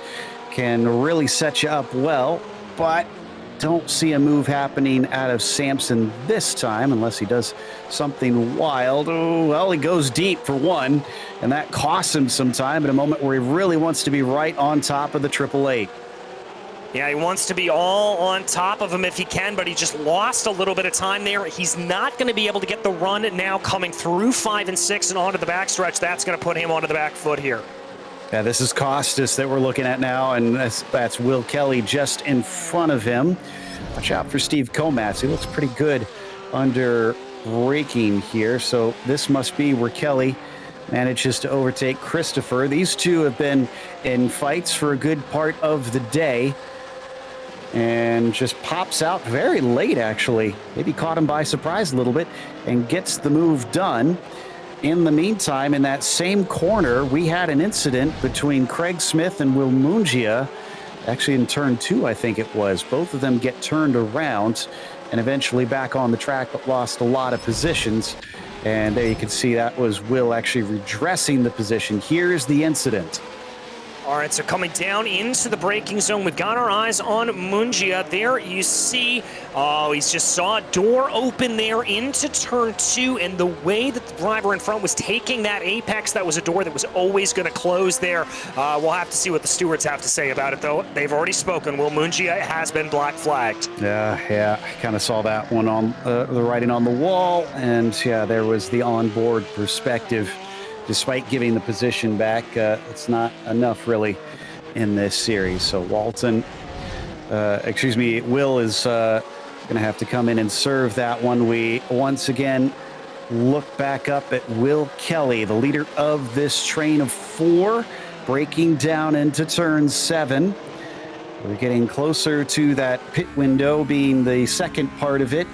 can really set you up well, but don't see a move happening out of Sampson this time unless he does something wild. Oh, well, he goes deep for one, and that costs him some time at a moment where he really wants to be right on top of the 888. Yeah, he wants to be all on top of him if he can, but he just lost a little bit of time there. He's not going to be able to get the run now coming through 5 and 6 and onto the backstretch. That's going to put him onto the back foot here. Yeah, this is Costas that we're looking at now, and that's Will Kelly just in front of him. Watch out for Steve Komatz. He looks pretty good under braking here, so this must be where Kelly manages to overtake Christopher. These two have been in fights for a good part of the day, and just pops out very late, actually. Maybe caught him by surprise a little bit and gets the move done. In the meantime, in that same corner, we had an incident between Craig Smith and Will Mungia. Actually, in turn 2, I think it was. Both of them get turned around and eventually back on the track, but lost a lot of positions. And there you can see that was Will actually redressing the position. Here's the incident. All right, so coming down into the braking zone, we've got our eyes on Mungia. There you see, he's just saw a door open there into turn 2, and the way that the driver in front was taking that apex, that was a door that was always going to close there. We'll have to see what the stewards have to say about it, though. They've already spoken. Will Mungia has been black flagged. Yeah, I kind of saw that one on the writing on the wall, and yeah, there was the onboard perspective. Despite giving the position back, it's not enough really in this series. So Will is going to have to come in and serve that one. We once again look back up at Will Kelly, the leader of this train of 4, breaking down into turn 7. We're getting closer to that pit window being the second part of it.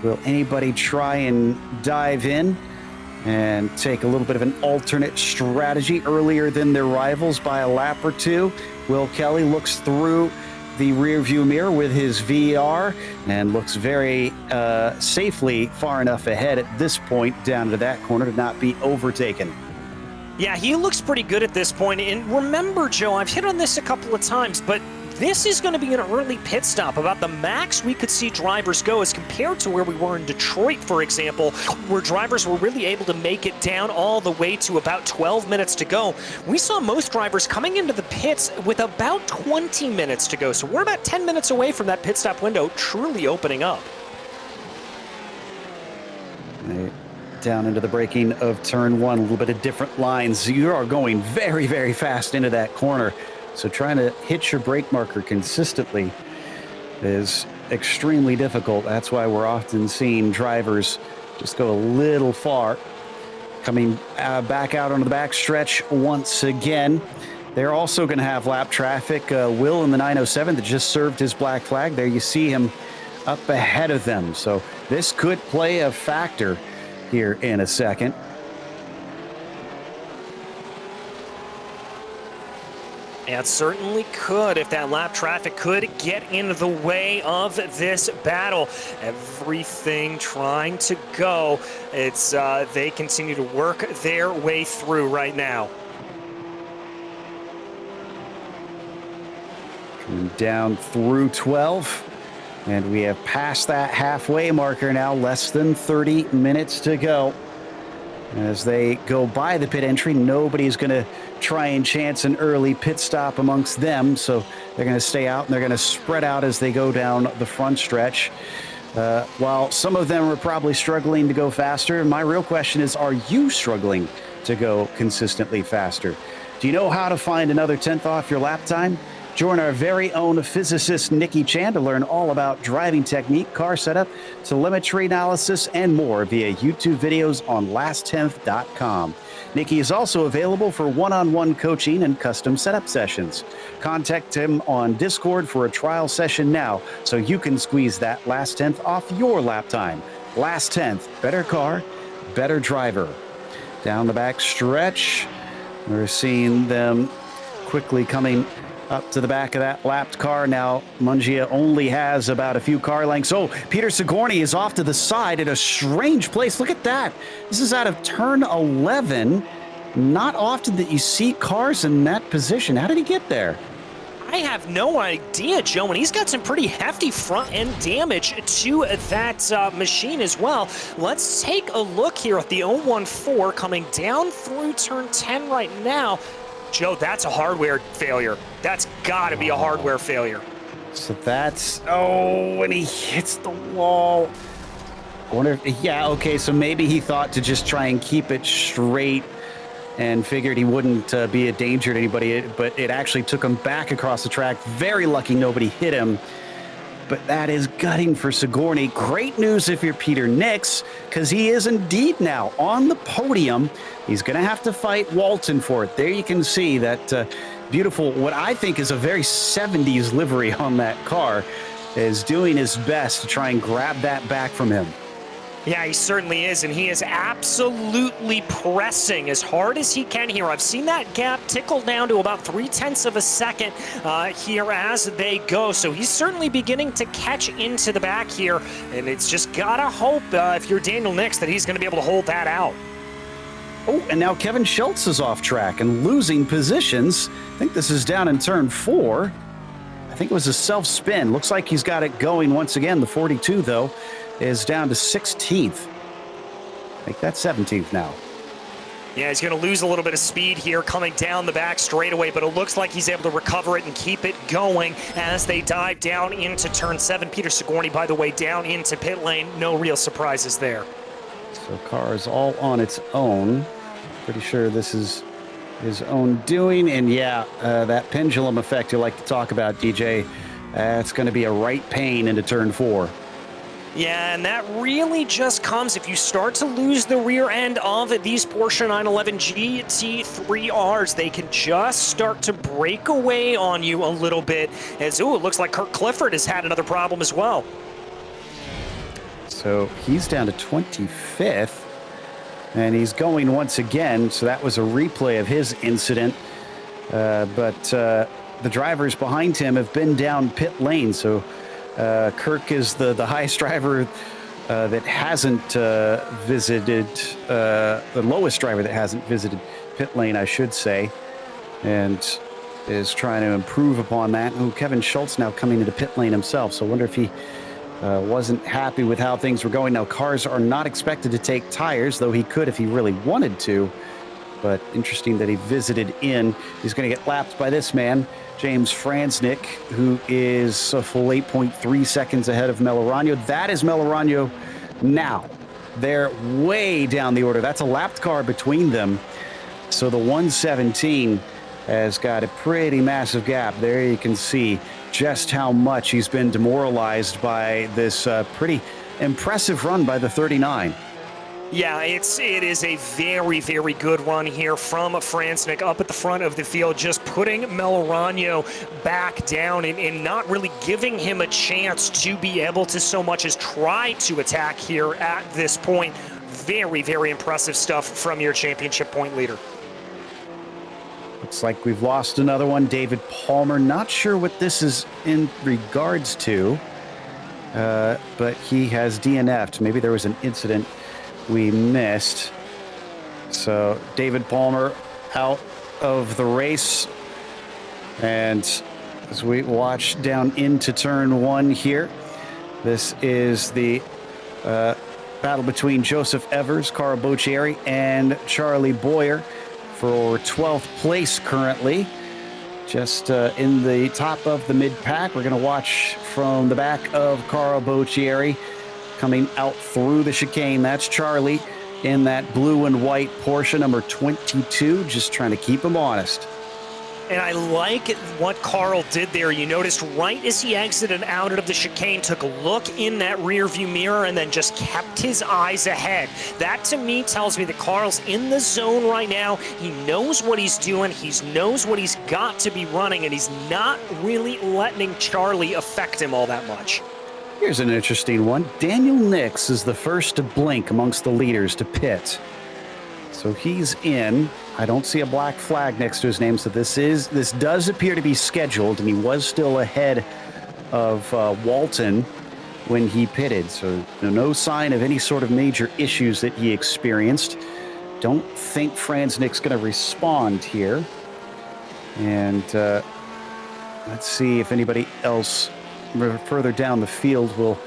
Will anybody try and dive in and take a little bit of an alternate strategy earlier than their rivals by a lap or 2? Will Kelly looks through the rearview mirror with his VR and looks very safely far enough ahead at this point down to that corner to not be overtaken. Yeah, he looks pretty good at this point. And remember, Joe, I've hit on this a couple of times, but this is going to be an early pit stop, about the max we could see drivers go as compared to where we were in Detroit, for example, where drivers were really able to make it down all the way to about 12 minutes to go. We saw most drivers coming into the pits with about 20 minutes to go. So we're about 10 minutes away from that pit stop window truly opening up. Down into the braking of turn one, a little bit of different lines. You are going very, very fast into that corner. So trying to hit your brake marker consistently is extremely difficult. That's why we're often seeing drivers just go a little far. Coming back out onto the back stretch once again. They're also going to have lap traffic. Will in the 907 that just served his black flag. There you see him up ahead of them. So this could play a factor here in a second. It certainly could if that lap traffic could get in the way of this battle. Everything trying to go. It's they continue to work their way through right now. Coming down through 12. And we have passed that halfway marker now, less than 30 minutes to go. As they go by the pit entry, nobody's going to try and chance an early pit stop amongst them, so they're going to stay out and they're going to spread out as they go down the front stretch. While some of them are probably struggling to go faster, my real question is, are you struggling to go consistently faster? Do you know how to find another 10th off your lap time? Join our very own physicist, Nikki Chan, to learn all about driving technique, car setup, telemetry analysis, and more via YouTube videos on last10th.com. Nikki is also available for one-on-one coaching and custom setup sessions. Contact him on Discord for a trial session now so you can squeeze that last 10th off your lap time. Last 10th, better car, better driver. Down the back stretch, we're seeing them quickly coming up to the back of that lapped car. Now, Mungia only has about a few car lengths. Oh, Peter Sigourney is off to the side at a strange place. Look at that. This is out of turn 11. Not often that you see cars in that position. How did he get there? I have no idea, Joe, and he's got some pretty hefty front-end damage to that machine as well. Let's take a look here at the 014 coming down through turn 10 right now. Joe, that's a hardware failure. That's got to be a hardware failure. So that's, oh, and he hits the wall. I wonder if, yeah, okay, so maybe he thought to just try and keep it straight and figured he wouldn't be a danger to anybody, but it actually took him back across the track. Very lucky nobody hit him. But that is gutting for Sigourney. Great news if you're Peter Nix, because he is indeed now on the podium. He's going to have to fight Walton for it. There you can see that beautiful, what I think is a very 70s livery on that car, is doing his best to try and grab that back from him. Yeah, he certainly is, and he is absolutely pressing as hard as he can here. I've seen that gap tickle down to about 0.3 of a second here as they go, so he's certainly beginning to catch into the back here, and it's just gotta hope, if you're Daniel Nix, that he's gonna be able to hold that out. Oh, and now Kevin Schultz is off track and losing positions. I think this is down in turn 4. I think it was a self-spin. Looks like he's got it going once again. The 42, though, is down to 16th. I think that's 17th now. Yeah, he's going to lose a little bit of speed here coming down the back straightaway, but it looks like he's able to recover it and keep it going as they dive down into turn 7. Peter Sigourney, by the way, down into pit lane. No real surprises there. So car is all on its own. Pretty sure this is his own doing. And yeah, that pendulum effect you like to talk about, DJ, it's going to be a right pain into turn 4. Yeah, and that really just comes if you start to lose the rear end of these Porsche 911 GT3Rs. They can just start to break away on you a little bit. As, ooh, it looks like Kirk Clifford has had another problem as well. So he's down to 25th, and he's going once again. So that was a replay of his incident. But the drivers behind him have been down pit lane. So Kirk is the highest driver that hasn't visited, the lowest driver that hasn't visited pit lane, I should say. And is trying to improve upon that. Ooh, Kevin Schultz now coming into pit lane himself, so I wonder if he wasn't happy with how things were going. Now, cars are not expected to take tires, though he could if he really wanted to. But interesting that he visited in. He's going to get lapped by this man, James Franznik, who is a full 8.3 seconds ahead of Melorano. That is Melorano now. They're way down the order. That's a lapped car between them. So the 117 has got a pretty massive gap. There you can see just how much he's been demoralized by this pretty impressive run by the 39. Yeah, it is a very, very good run here from Franznik up at the front of the field, just putting Melorano back down and not really giving him a chance to be able to so much as try to attack here at this point. Very, very impressive stuff from your championship point leader. Looks like we've lost another one. David Palmer, not sure what this is in regards to, but he has DNF'd. Maybe there was an incident we missed. So David Palmer out of the race. And as we watch down into turn one here, this is the battle between Joseph Evers, Carl Boccieri, and Charlie Boyer for 12th place currently. Just in the top of the mid-pack. We're going to watch from the back of Carl Boccieri coming out through the chicane. That's Charlie in that blue and white Porsche number 22, just trying to keep him honest. And I like what Carl did there. You noticed right as he exited out of the chicane, took a look in that rear view mirror and then just kept his eyes ahead. That to me tells me that Carl's in the zone right now. He knows what he's doing. He knows what he's got to be running, and he's not really letting Charlie affect him all that much. Here's an interesting one. Daniel Nix is the first to blink amongst the leaders to pit. So he's in. I don't see a black flag next to his name, so this does appear to be scheduled, and he was still ahead of Walton when he pitted. So no sign of any sort of major issues that he experienced. Don't think Franznik's going to respond here. And let's see if anybody else further down the field will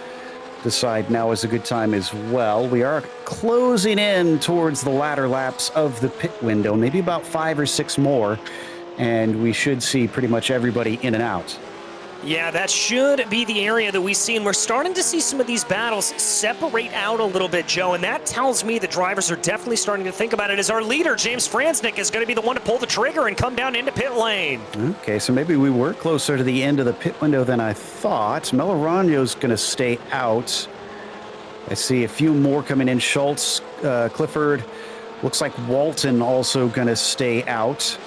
decide now is a good time as well. We are closing in towards the latter laps of the pit window, maybe about 5 or 6 more, and we should see pretty much everybody in and out. Yeah, that should be the area that we see, and we're starting to see some of these battles separate out a little bit, Joe, and that tells me the drivers are definitely starting to think about it as our leader, James Franznik, is going to be the one to pull the trigger and come down into pit lane. Okay, so maybe we were closer to the end of the pit window than I thought. Melorano's going to stay out. I see a few more coming in. Schultz, Clifford, looks like Walton also going to stay out.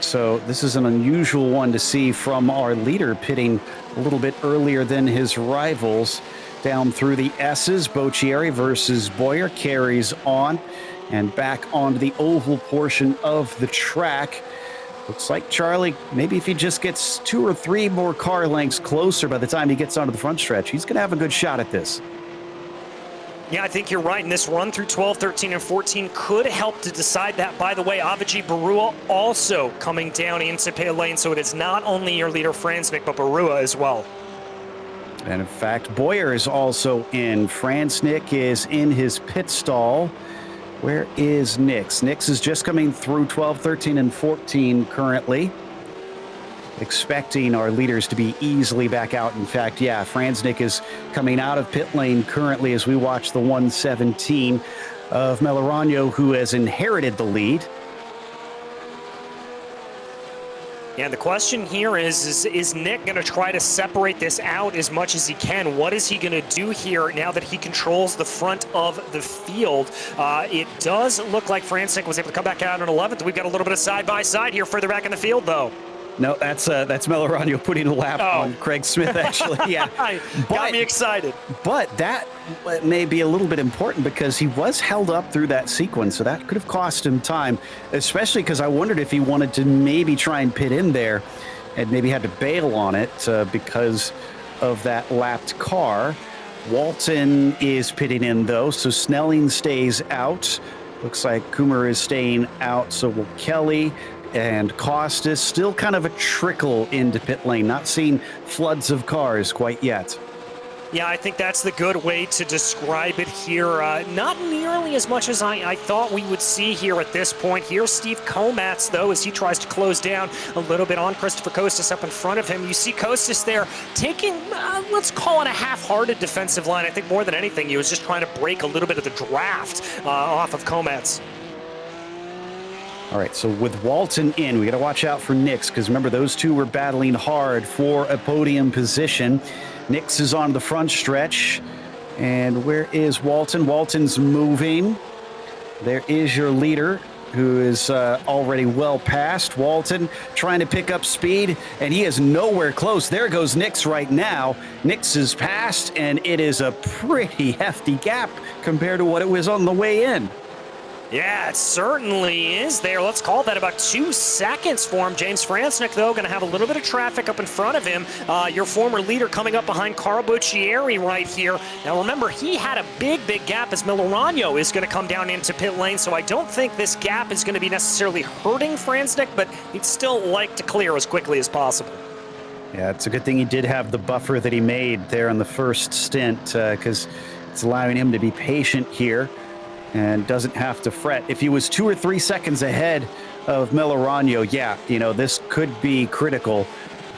So this is an unusual one to see from our leader pitting a little bit earlier than his rivals. Down through the S's, Boccieri versus Boyer carries on and back onto the oval portion of the track. Looks like Charlie, maybe if he just gets 2 or 3 more car lengths closer by the time he gets onto the front stretch, he's going to have a good shot at this. Yeah, I think you're right. And this run through 12, 13, and 14 could help to decide that. By the way, Avicii Barua also coming down into pit lane, so it is not only your leader Franznik, but Barua as well. And in fact, Boyer is also in. Franznik is in his pit stall. Where is Nix? Nix is just coming through 12, 13, and 14 currently. Expecting our leaders to be easily back out. In fact, yeah, Franznik is coming out of pit lane currently as we watch the 117 of Melorano, who has inherited the lead. Yeah, the question here is Nick going to try to separate this out as much as he can? What is he going to do here now that he controls the front of the field? It does look like Franznik was able to come back out in 11th. We've got a little bit of side-by-side here further back in the field, though. No, that's Melorano putting a lap on Craig Smith, actually. Yeah, got me excited. But that may be a little bit important because he was held up through that sequence, so that could have cost him time, especially because I wondered if he wanted to maybe try and pit in there and maybe had to bail on it because of that lapped car. Walton is pitting in, though, so Snelling stays out. Looks like Coomer is staying out, so will Kelly. And Costas, still kind of a trickle into pit lane. Not seeing floods of cars quite yet. Yeah, I think that's the good way to describe it here. Not nearly as much as I thought we would see here at this point. Here's Steve Komatz, though, as he tries to close down a little bit on Christopher Costas up in front of him. You see Costas there taking, let's call it a half-hearted defensive line. I think more than anything, he was just trying to break a little bit of the draft off of Komatz. All right, so with Walton in, we got to watch out for Nix, because remember, those two were battling hard for a podium position. Nix is on the front stretch. And where is Walton? Walton's moving. There is your leader, who is already well past. Walton trying to pick up speed, and he is nowhere close. There goes Nix right now. Nix is past, and it is a pretty hefty gap compared to what it was on the way in. Yeah, it certainly is there. Let's call that about 2 seconds for him. James Franznik, though, going to have a little bit of traffic up in front of him. Your former leader coming up behind Carl Buccieri right here. Now, remember, he had a big gap as Millerano is going to come down into pit lane, so I don't think this gap is going to be necessarily hurting Franznik, but he'd still like to clear as quickly as possible. Yeah, it's a good thing he did have the buffer that he made there on the first stint, because it's allowing him to be patient here and doesn't have to fret. If he was 2 or 3 seconds ahead of Millerano, yeah, you know, this could be critical.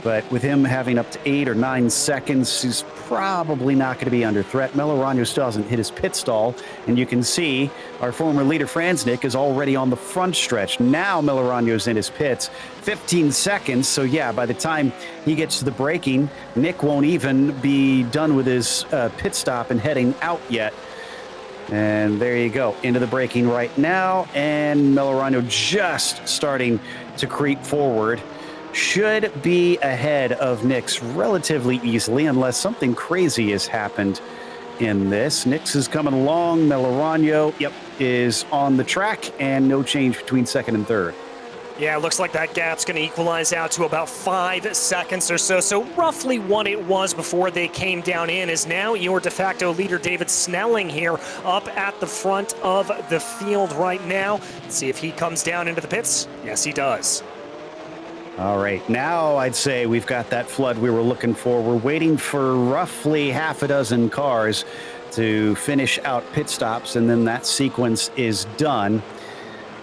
But with him having up to 8 or 9 seconds, he's probably not going to be under threat. Millerano still hasn't hit his pit stall, and you can see our former leader Franznik is already on the front stretch. Now Millerano's in his pits, 15 seconds. So yeah, by the time he gets to the braking, Nick won't even be done with his pit stop and heading out yet. And there you go, into the braking right now, and Millerano just starting to creep forward. Should be ahead of Nix relatively easily, unless something crazy has happened in this. Nix is coming along, Millerano, yep, is on the track, and no change between second and third. Yeah, it looks like that gap's going to equalize out to about 5 seconds or so. So roughly what it was before they came down in is now your de facto leader, David Snelling, here up at the front of the field right now. Let's see if he comes down into the pits. Yes, he does. All right, now I'd say we've got that flood we were looking for. We're waiting for roughly half a dozen cars to finish out pit stops, and then that sequence is done.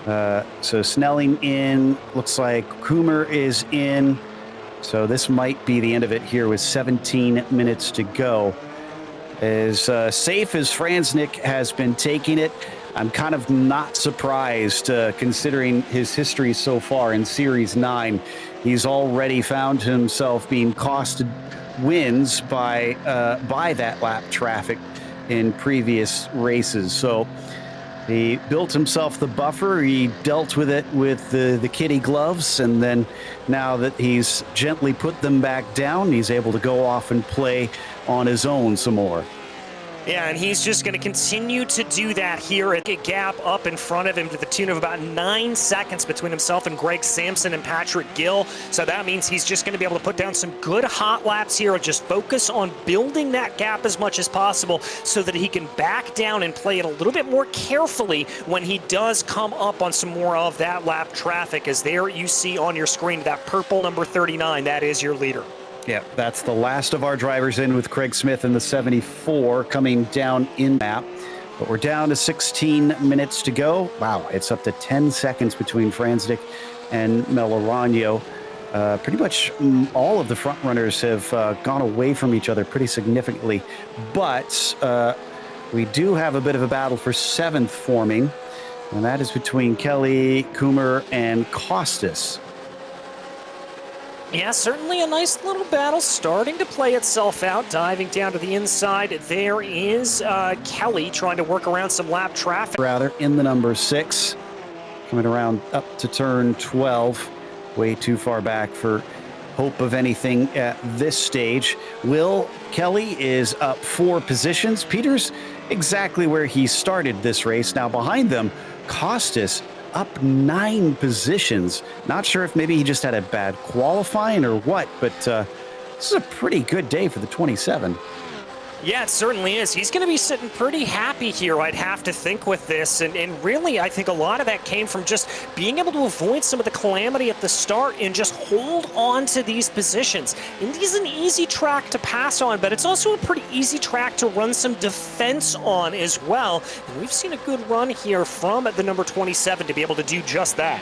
So Snelling in, looks like Coomer is in. So this might be the end of it here with 17 minutes to go. As safe as Franznik has been taking it, I'm kind of not surprised considering his history so far in Series 9. He's already found himself being costed wins by that lap traffic in previous races. So he built himself the buffer. He dealt with it with the kitty gloves, and then now that he's gently put them back down, he's able to go off and play on his own some more. Yeah, and he's just going to continue to do that here at a gap up in front of him to the tune of about 9 seconds between himself and Greg Sampson and Patrick Gill. So that means he's just going to be able to put down some good hot laps here and just focus on building that gap as much as possible so that he can back down and play it a little bit more carefully when he does come up on some more of that lap traffic. As there you see on your screen that purple number 39, that is your leader. Yeah, that's the last of our drivers in with Craig Smith in the 74 coming down in map. But we're down to 16 minutes to go. Wow, it's up to 10 seconds between Franznik and Millerano. Pretty much all of the front runners have gone away from each other pretty significantly. But we do have a bit of a battle for 7th forming, and that is between Kelly, Coomer, and Costas. Yeah, certainly a nice little battle starting to play itself out. Diving down to the inside, there is Kelly trying to work around some lap traffic. Rather, in the number 6, coming around up to turn 12. Way too far back for hope of anything at this stage. Will Kelly is up 4 positions. Peter's exactly where he started this race. Now behind them, Costas up 9 positions. Not sure if maybe he just had a bad qualifying or what, but this is a pretty good day for the 27. Yeah, it certainly is. He's going to be sitting pretty happy here, I'd have to think, with this. And really, I think a lot of that came from just being able to avoid some of the calamity at the start and just hold on to these positions. Indy's an easy track to pass on, but it's also a pretty easy track to run some defense on as well. And we've seen a good run here from the number 27 to be able to do just that.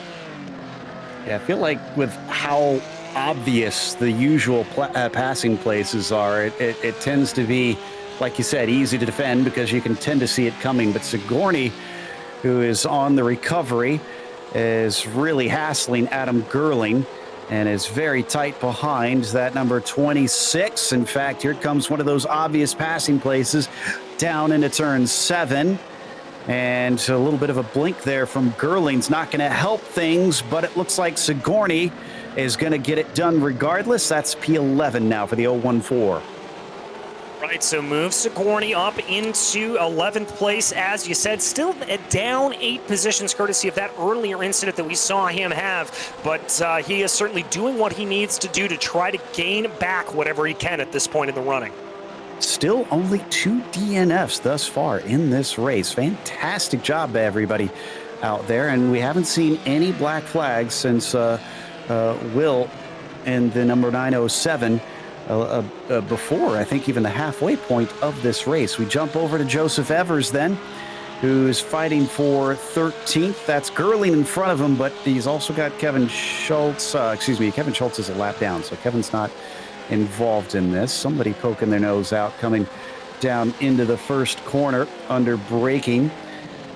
Yeah, I feel like with how obvious the usual passing places are, it tends to be, like you said, easy to defend because you can tend to see it coming. But Sigourney, who is on the recovery, is really hassling Adam Gerling and is very tight behind that number 26. In fact, here comes one of those obvious passing places down into turn 7. And a little bit of a blink there from Gerling's not going to help things, but it looks like Sigourney is going to get it done regardless. That's P11 now for the 014. Right, so move Sigourney up into 11th place, as you said, still down 8 positions courtesy of that earlier incident that we saw him have, but he is certainly doing what he needs to do to try to gain back whatever he can at this point in the running. Still only 2 DNFs thus far in this race. Fantastic job by everybody out there, and we haven't seen any black flags since Will and the number 907 before, I think, even the halfway point of this race. We jump over to Joseph Evers then, who's fighting for 13th. That's Gerling in front of him, but he's also got Kevin Schultz. Kevin Schultz is a lap down, so Kevin's not involved in this. Somebody poking their nose out coming down into the first corner under braking.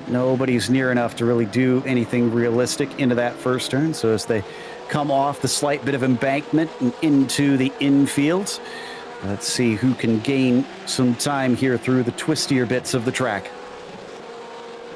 Nobody's near enough to really do anything realistic into that first turn. So as they come off the slight bit of embankment and into the infield, let's see who can gain some time here through the twistier bits of the track.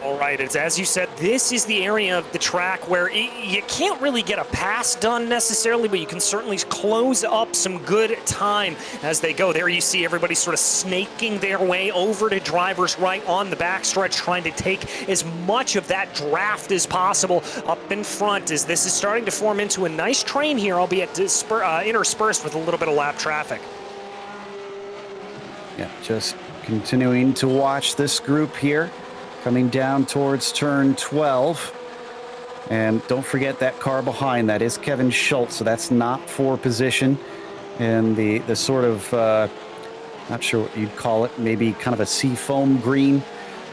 All right, it's as you said, this is the area of the track where you can't really get a pass done necessarily, but you can certainly close up some good time as they go. There you see everybody sort of snaking their way over to driver's right on the backstretch, trying to take as much of that draft as possible up in front, as this is starting to form into a nice train here, albeit interspersed with a little bit of lap traffic. Yeah, just continuing to watch this group here. Coming down towards turn 12. And don't forget that car behind. That is Kevin Schultz, so that's not for position. And the sort of, not sure what you'd call it, maybe kind of a seafoam green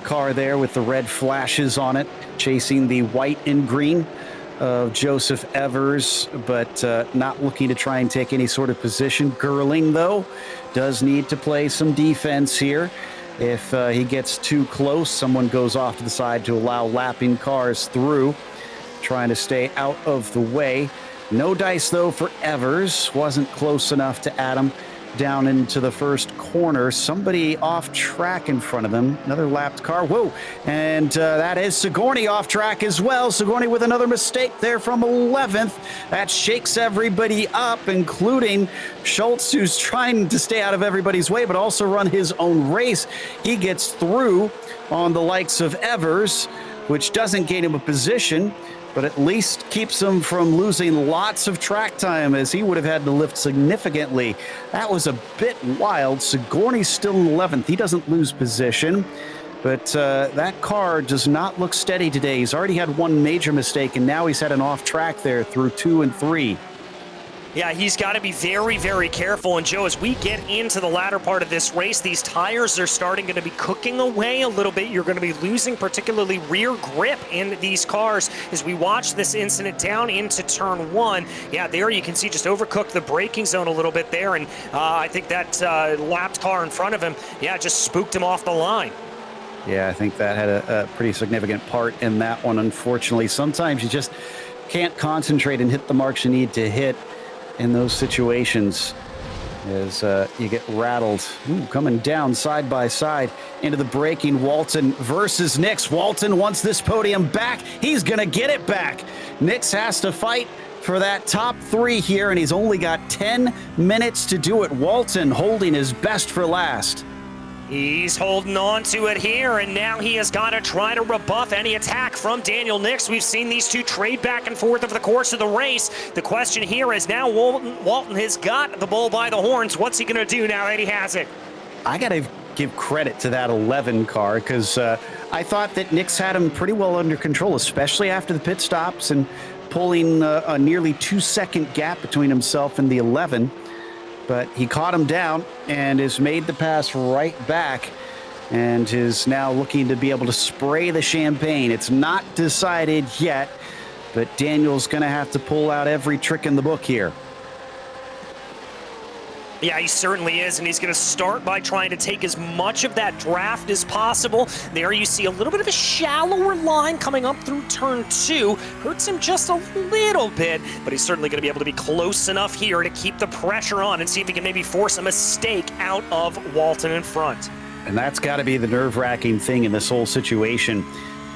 car there with the red flashes on it, chasing the white and green of Joseph Evers, but not looking to try and take any sort of position. Gerling, though, does need to play some defense here. If he gets too close, someone goes off to the side to allow lapping cars through, trying to stay out of the way. No dice, though, for Evers. Wasn't close enough to Adam down into the first corner. Somebody off track in front of him. Another lapped car. Whoa. And that is Sigourney off track as well. Sigourney with another mistake there from 11th. That shakes everybody up, including Schultz, who's trying to stay out of everybody's way, but also run his own race. He gets through on the likes of Evers, which doesn't gain him a position, but at least keeps him from losing lots of track time, as he would have had to lift significantly. That was a bit wild. Sigourney's still in 11th. He doesn't lose position, but that car does not look steady today. He's already had one major mistake, and now he's had an off track there through 2 and 3. Yeah, he's got to be very, very careful. And Joe, as we get into the latter part of this race, these tires are starting to be cooking away a little bit. You're going to be losing particularly rear grip in these cars as we watch this incident down into turn 1. Yeah, there you can see just overcooked the braking zone a little bit there. And I think that lapped car in front of him, yeah, just spooked him off the line. Yeah, I think that had a pretty significant part in that one, unfortunately. Sometimes you just can't concentrate and hit the marks you need to hit in those situations as you get rattled. Ooh, coming down side by side into the braking. Walton versus Nix. Walton wants this podium back. He's going to get it back. Nix has to fight for that top 3 here, and he's only got 10 minutes to do it. Walton holding his best for last. He's holding on to it here, and now he has got to try to rebuff any attack from Daniel Nix. We've seen these two trade back and forth over the course of the race. The question here is now Walton has got the bull by the horns. What's he going to do now that he has it? I got to give credit to that 11 car because I thought that Nick's had him pretty well under control, especially after the pit stops and pulling a nearly 2-second gap between himself and the 11. But he caught him down and has made the pass right back and is now looking to be able to spray the champagne. It's not decided yet, but Daniel's going to have to pull out every trick in the book here. Yeah, he certainly is, and he's going to start by trying to take as much of that draft as possible. There you see a little bit of a shallower line coming up through turn 2. Hurts him just a little bit, but he's certainly going to be able to be close enough here to keep the pressure on and see if he can maybe force a mistake out of Walton in front. And that's got to be the nerve-wracking thing in this whole situation,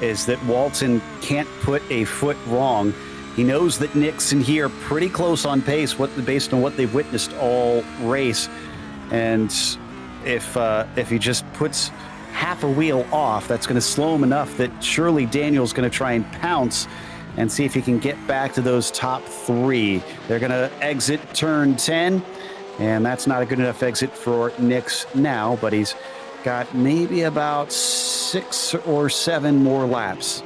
is that Walton can't put a foot wrong. He knows that Nick's in here pretty close on pace based on what they've witnessed all race. And if he just puts half a wheel off, that's going to slow him enough that surely Daniel's going to try and pounce and see if he can get back to those top 3. They're going to exit turn 10, and that's not a good enough exit for Nick's now, but he's got maybe about 6 or 7 more laps.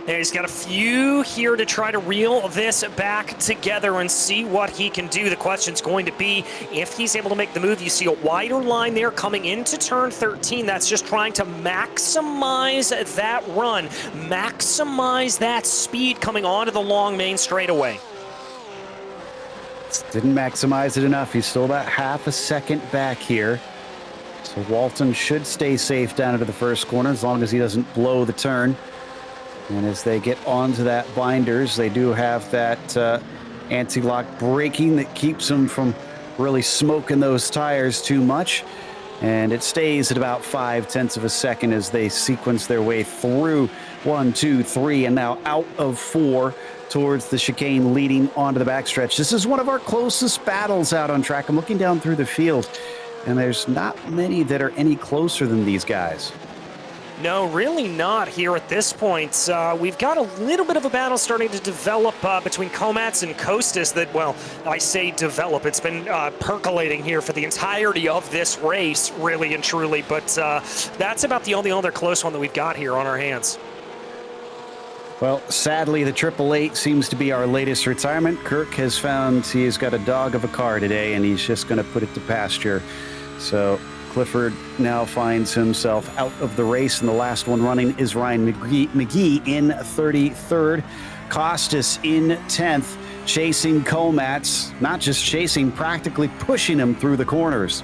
Yeah, he's got a few here to try to reel this back together and see what he can do. The question's going to be if he's able to make the move. You see a wider line there coming into turn 13. That's just trying to maximize that run, maximize that speed coming onto the long main straightaway. Didn't maximize it enough. He's still about half a second back here. So Walton should stay safe down into the first corner as long as he doesn't blow the turn. And as they get onto that binders, they do have that anti-lock braking that keeps them from really smoking those tires too much. And it stays at about 0.5 of a second as they sequence their way through 1, 2, 3, and now out of 4 towards the chicane leading onto the backstretch. This is one of our closest battles out on track. I'm looking down through the field, and there's not many that are any closer than these guys. No, really not here at this point. We've got a little bit of a battle starting to develop between Komats and Costas that, well, I say develop. It's been percolating here for the entirety of this race, really and truly. But that's about the only other close one that we've got here on our hands. Well, sadly, the 888 seems to be our latest retirement. Kirk has found he's got a dog of a car today, and he's just going to put it to pasture. So Clifford now finds himself out of the race, and the last one running is Ryan McGee in 33rd. Costas in 10th, chasing Komats, not just chasing, practically pushing him through the corners.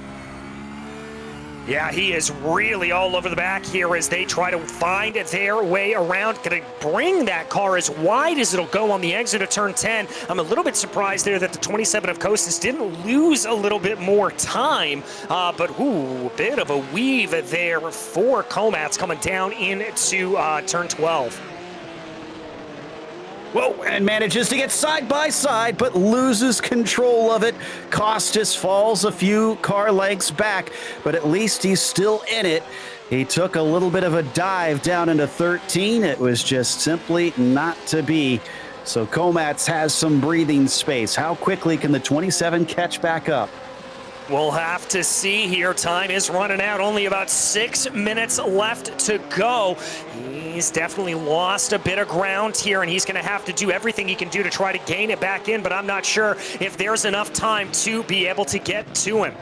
Yeah, he is really all over the back here as they try to find their way around. Going to bring that car as wide as it'll go on the exit of turn 10. I'm a little bit surprised there that the 27 of Costas didn't lose a little bit more time. But, ooh, a bit of a weave there for Komats coming down into turn 12. Whoa, and manages to get side by side, but loses control of it. Costas falls a few car lengths back, but at least he's still in it. He took a little bit of a dive down into 13. It was just simply not to be. So Komats has some breathing space. How quickly can the 27 catch back up? We'll have to see here. Time is running out. Only about 6 minutes left to go. He's definitely lost a bit of ground here, and he's going to have to do everything he can do to try to gain it back in, but I'm not sure if there's enough time to be able to get to him.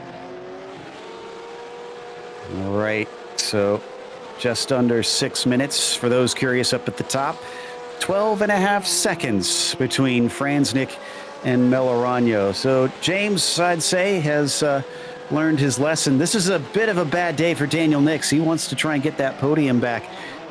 All right, so just under 6 minutes for those curious up at the top. 12.5 seconds between Franznik and Melorano. So James, I'd say, has learned his lesson. This is a bit of a bad day for Daniel Nix. He wants to try and get that podium back.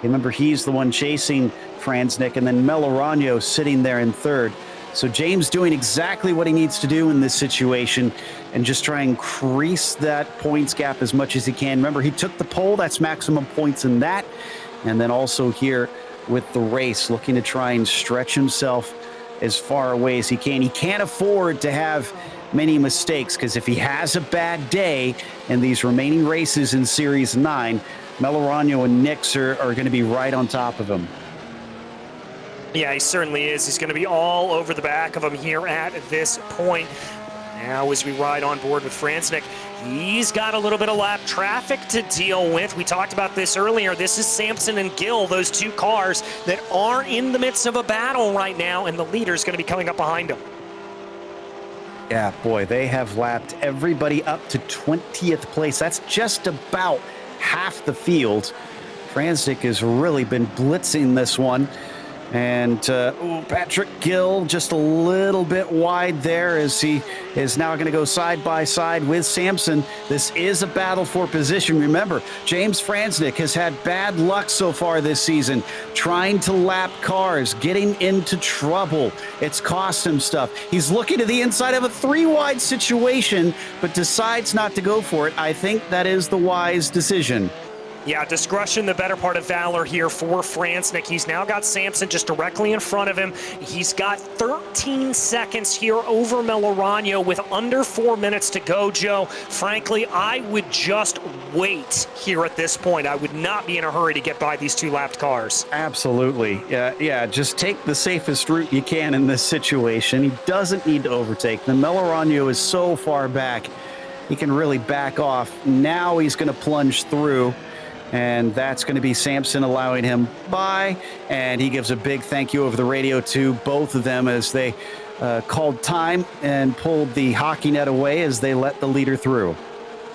Remember, he's the one chasing Franznik, and then Melorano sitting there in third. So James doing exactly what he needs to do in this situation and just try and increase that points gap as much as he can. Remember, he took the pole. That's maximum points in that. And then also here with the race, looking to try and stretch himself as far away as he can. He can't afford to have many mistakes, because if he has a bad day in these remaining races in Series 9, Melorano and Nix are going to be right on top of him. Yeah, he certainly is. He's going to be all over the back of him here at this point. Now as we ride on board with Franznik, he's got a little bit of lap traffic to deal with. We talked about this earlier. This is Sampson and Gill, those two cars that aren't in the midst of a battle right now, and the leader's going to be coming up behind him. Yeah, boy, they have lapped everybody up to 20th place. That's just about half the field. Franznik has really been blitzing this one. And Patrick Gill just a little bit wide there as he is now going to go side by side with Sampson. This is a battle for position. Remember, James Franznik has had bad luck so far this season, trying to lap cars, getting into trouble. It's cost him stuff. He's looking to the inside of a 3-wide situation, but decides not to go for it. I think that is the wise decision. Yeah, discretion, the better part of valor here for Franznik. He's now got Sampson just directly in front of him. He's got 13 seconds here over Melorano with under 4 minutes to go, Joe. Frankly, I would just wait here at this point. I would not be in a hurry to get by these two lapped cars. Absolutely. Yeah, just take the safest route you can in this situation. He doesn't need to overtake them. Melorano is so far back, he can really back off. Now he's going to plunge through. And that's going to be Sampson allowing him by. And he gives a big thank you over the radio to both of them as they called time and pulled the hockey net away as they let the leader through.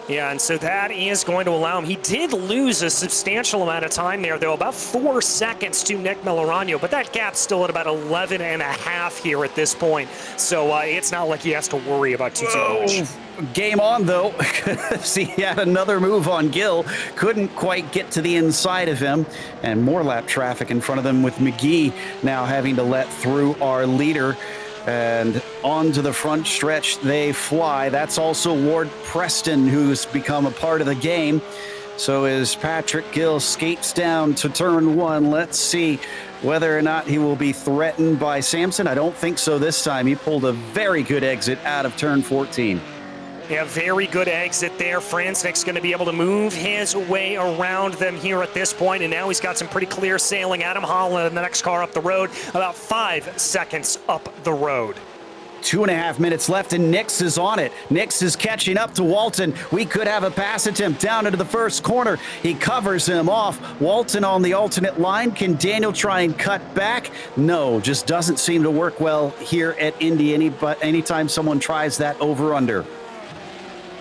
Yeah, and so that is going to allow him. He did lose a substantial amount of time there, though, about 4 seconds to Nick Melorano, but that gap's still at about 11 and a half here at this point. So it's not like he has to worry about too much. Game on, though, because he had another move on Gill. Couldn't quite get to the inside of him, and more lap traffic in front of them with McGee now having to let through our leader. And onto the front stretch they fly. That's also Ward Preston, who's become a part of the game. So as Patrick Gill skates down to turn 1, let's see whether or not he will be threatened by Sampson. I don't think so this time. He pulled a very good exit out of turn 14. Yeah, very good exit there. Franznik's going to be able to move his way around them here at this point, and now he's got some pretty clear sailing. Adam Holland, the next car up the road, about 5 seconds up the road. 2.5 minutes left, and Nix is on it. Nix is catching up to Walton. We could have a pass attempt down into the first corner. He covers him off. Walton on the alternate line. Can Daniel try and cut back? No, just doesn't seem to work well here at Indy anytime someone tries that over-under.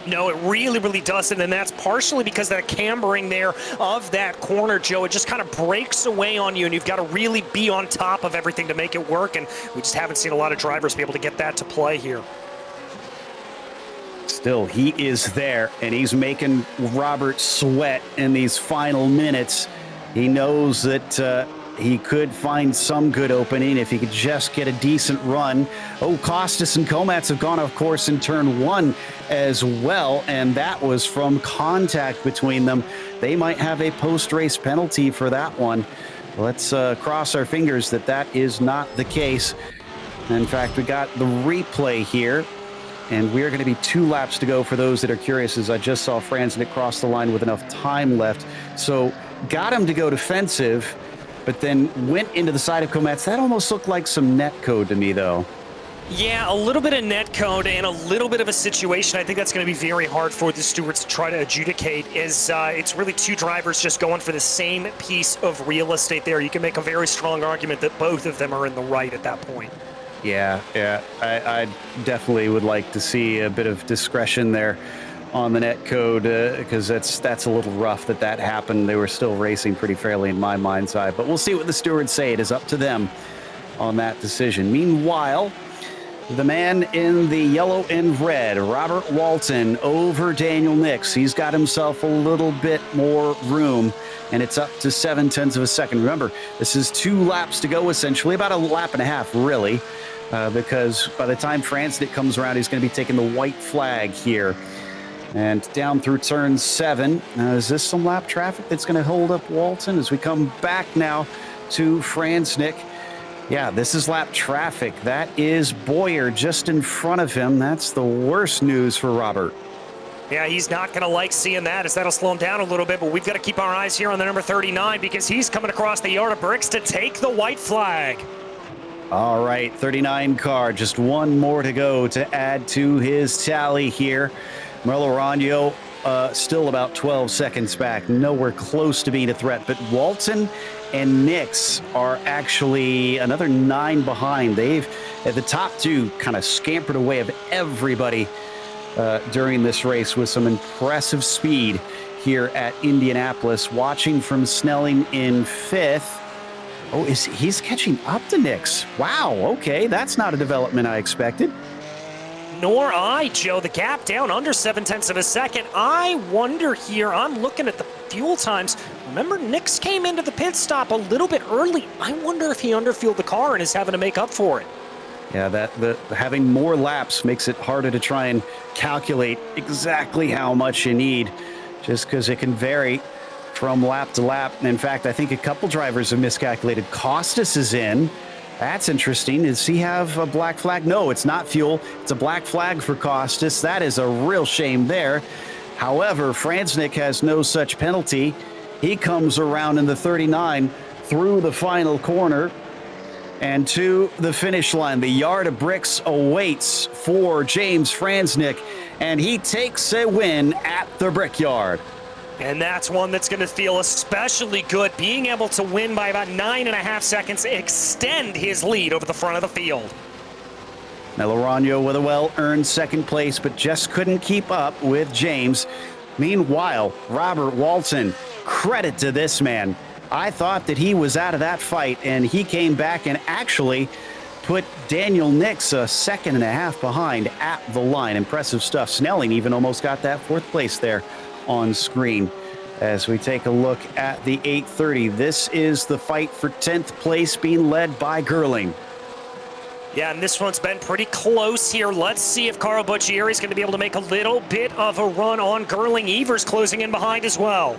No, it really, really doesn't, and that's partially because that cambering there of that corner, Joe. It just kind of breaks away on you, and you've got to really be on top of everything to make it work, and we just haven't seen a lot of drivers be able to get that to play here. Still, he is there, and he's making Robert sweat in these final minutes. He knows that he could find some good opening if he could just get a decent run. Oh, Costas and Komats have gone, of course, in turn 1 as well, and that was from contact between them. They might have a post-race penalty for that one. Let's cross our fingers that that is not the case. In fact, we got the replay here, and we're going to be 2 laps to go for those that are curious, as I just saw Franznik cross the line with enough time left. So got him to go defensive, but then went into the side of Komats. That almost looked like some net code to me, though. Yeah, a little bit of net code and a little bit of a situation. I think that's going to be very hard for the stewards to try to adjudicate. It's really 2 drivers just going for the same piece of real estate there. You can make a very strong argument that both of them are in the right at that point. Yeah. I definitely would like to see a bit of discretion there on the net code, because that's a little rough that happened. They were still racing pretty fairly in my mind's eye, but we'll see what the stewards say. It is up to them on that decision. Meanwhile, the man in the yellow and red, Robert Walton, over Daniel Nix. He's got himself a little bit more room, and it's up to 0.7 of a second. Remember, this is 2 laps to go, essentially, about a lap and a half, really, because by the time Franznik comes around, he's going to be taking the white flag here. And down through turn 7. Is this some lap traffic that's going to hold up Walton as we come back now to Franznik? Yeah, this is lap traffic. That is Boyer just in front of him. That's the worst news for Robert. Yeah, he's not going to like seeing that, as that'll slow him down a little bit, but we've got to keep our eyes here on the number 39 because he's coming across the yard of bricks to take the white flag. All right, 39 car, just one more to go to add to his tally here. Melorano still about 12 seconds back, nowhere close to being a threat, but Walton and Nix are actually another 9 behind. They've, at the top two, kind of scampered away of everybody during this race with some impressive speed here at Indianapolis. Watching from Snelling in 5th. Oh, he's catching up to Nix. Wow, okay, that's not a development I expected. Nor I, Joe. The gap down under 0.7 of a second. I wonder here, I'm looking at the fuel times. Remember, Nix came into the pit stop a little bit early. I wonder if he underfueled the car and is having to make up for it. Yeah, having more laps makes it harder to try and calculate exactly how much you need, just because it can vary from lap to lap. And in fact, I think a couple drivers have miscalculated. Costas is in. That's interesting. Does he have a black flag? No, it's not fuel. It's a black flag for Costas. That is a real shame there. However, Franznik has no such penalty. He comes around in the 39 through the final corner and to the finish line. The yard of bricks awaits for James Franznik, and he takes a win at the Brickyard. And that's one that's going to feel especially good, being able to win by about 9.5 seconds, extend his lead over the front of the field. Melorano with a well-earned second place, but just couldn't keep up with James. Meanwhile, Robert Walton, credit to this man. I thought that he was out of that fight, and he came back and actually put Daniel Nix a 1.5 seconds behind at the line. Impressive stuff. Snelling even almost got that 4th place there on screen. As we take a look at the 8:30, this is the fight for 10th place being led by Gerling. Yeah, and this one's been pretty close here. Let's see if Carl Buccieri is going to be able to make a little bit of a run on Gerling. Evers closing in behind as well.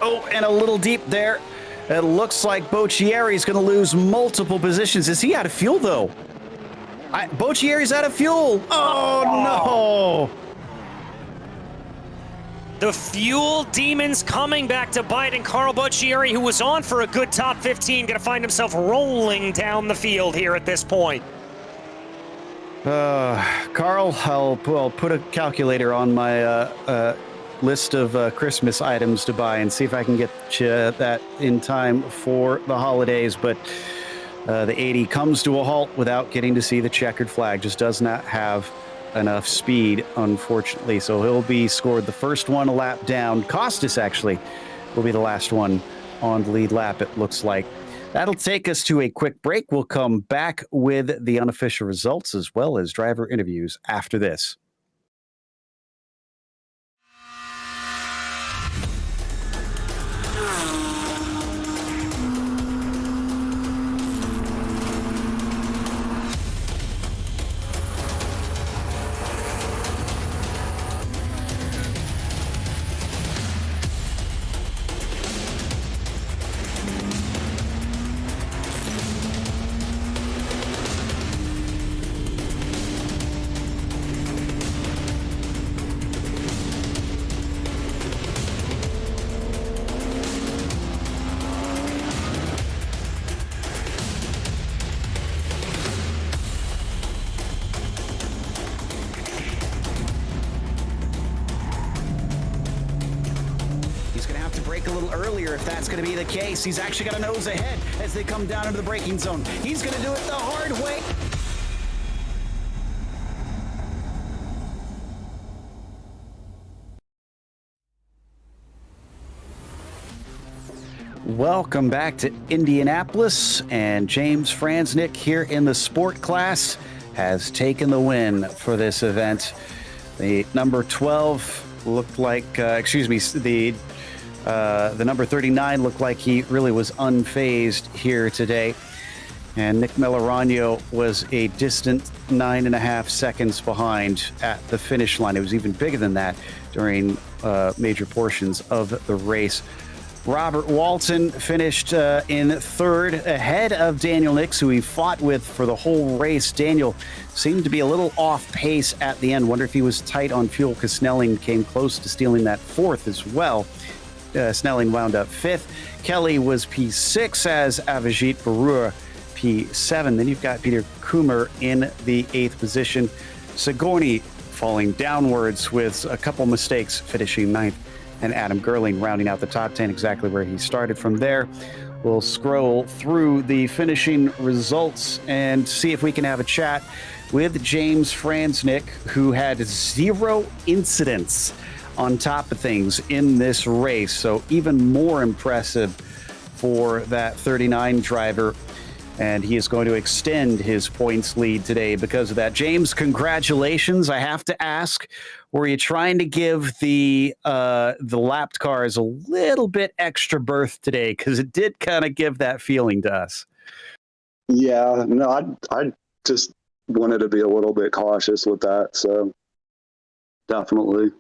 Oh, and a little deep there. It looks like Buccieri is going to lose multiple positions. Is he out of fuel, though? Buccieri's out of fuel. Oh, no. The fuel demons coming back to bite, and Carl Buccieri, who was on for a good top 15, going to find himself rolling down the field here at this point. Carl, I'll put a calculator on my list of Christmas items to buy and see if I can get you that in time for the holidays. But the 80 comes to a halt without getting to see the checkered flag. Just does not have enough speed, unfortunately. So he'll be scored the first one a lap down. Costas actually will be the last one on the lead lap, it looks like. That'll take us to a quick break. We'll come back with the unofficial results as well as driver interviews after this. Brake a little earlier if that's going to be the case. He's actually got a nose ahead as they come down into the braking zone. He's going to do it the hard way. Welcome back to Indianapolis, and James Franznik here in the sport class has taken the win for this event. The number 12 looked like, the number 39 looked like he really was unfazed here today. And Nick Melorano was a distant 9.5 seconds behind at the finish line. It was even bigger than that during major portions of the race. Robert Walton finished in 3rd ahead of Daniel Nix, who he fought with for the whole race. Daniel seemed to be a little off pace at the end. Wonder if he was tight on fuel, because Snelling came close to stealing that 4th as well. Snelling wound up 5th. Kelly was P6 as Avijit Barua P7. Then you've got Peter Kummer in the 8th position. Sigourney falling downwards with a couple mistakes, finishing 9th. And Adam Gerling rounding out the top 10, exactly where he started. From there, we'll scroll through the finishing results and see if we can have a chat with James Franznick, who had 0 incidents on top of things in this race. So even more impressive for that 39 driver. And he is going to extend his points lead today because of that. James, congratulations. I have to ask, were you trying to give the lapped cars a little bit extra berth today? Because it did kind of give that feeling to us. Yeah, no, I just wanted to be a little bit cautious with that. So definitely.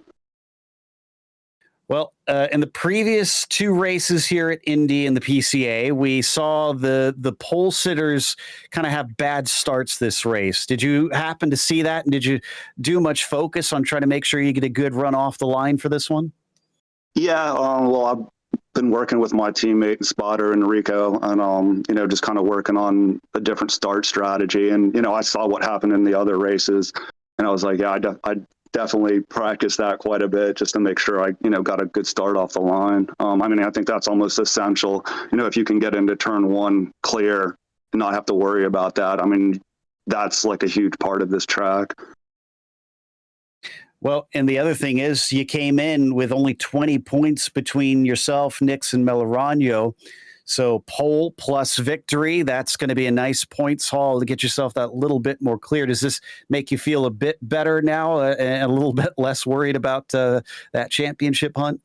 Well, in the previous 2 races here at Indy and the PCA, we saw the pole sitters kind of have bad starts this race. Did you happen to see that? And did you do much focus on trying to make sure you get a good run off the line for this one? Yeah, well, I've been working with my teammate and spotter Enrico, and just kind of working on a different start strategy. And I saw what happened in the other races, and I was like, yeah, I definitely practice that quite a bit just to make sure I, got a good start off the line. I think that's almost essential. If you can get into turn 1 clear and not have to worry about that, that's like a huge part of this track. Well, and the other thing is you came in with only 20 points between yourself, Nix, and Melorano. So pole plus victory, that's going to be a nice points haul to get yourself that little bit more clear. Does this make you feel a bit better now and a little bit less worried about that championship hunt?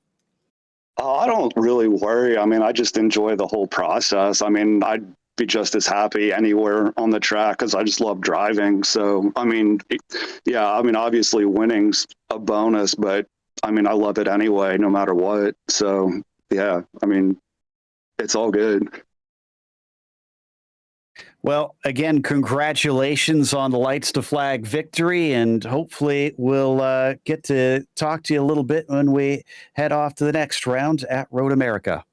I don't really worry. I just enjoy the whole process. I'd be just as happy anywhere on the track because I just love driving. So, obviously winning's a bonus, but I love it anyway, no matter what. So, yeah, it's all good. Well, again, congratulations on the Lights to Flag victory, and hopefully we'll get to talk to you a little bit when we head off to the next round at Road America.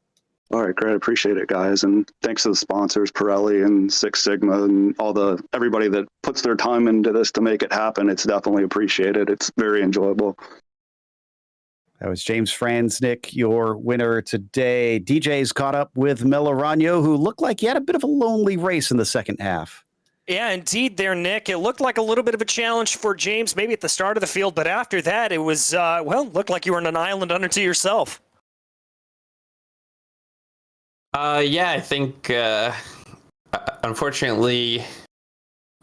All right, great. Appreciate it, guys. And thanks to the sponsors, Pirelli and Six Sigma, and everybody that puts their time into this to make it happen. It's definitely appreciated. It's very enjoyable. That was James Franznick, your winner today. DJ's caught up with Melorano, who looked like he had a bit of a lonely race in the second half. Yeah, indeed there, Nick. It looked like a little bit of a challenge for James, maybe at the start of the field, but after that, it was, looked like you were on an island unto yourself. Yeah, I think, unfortunately,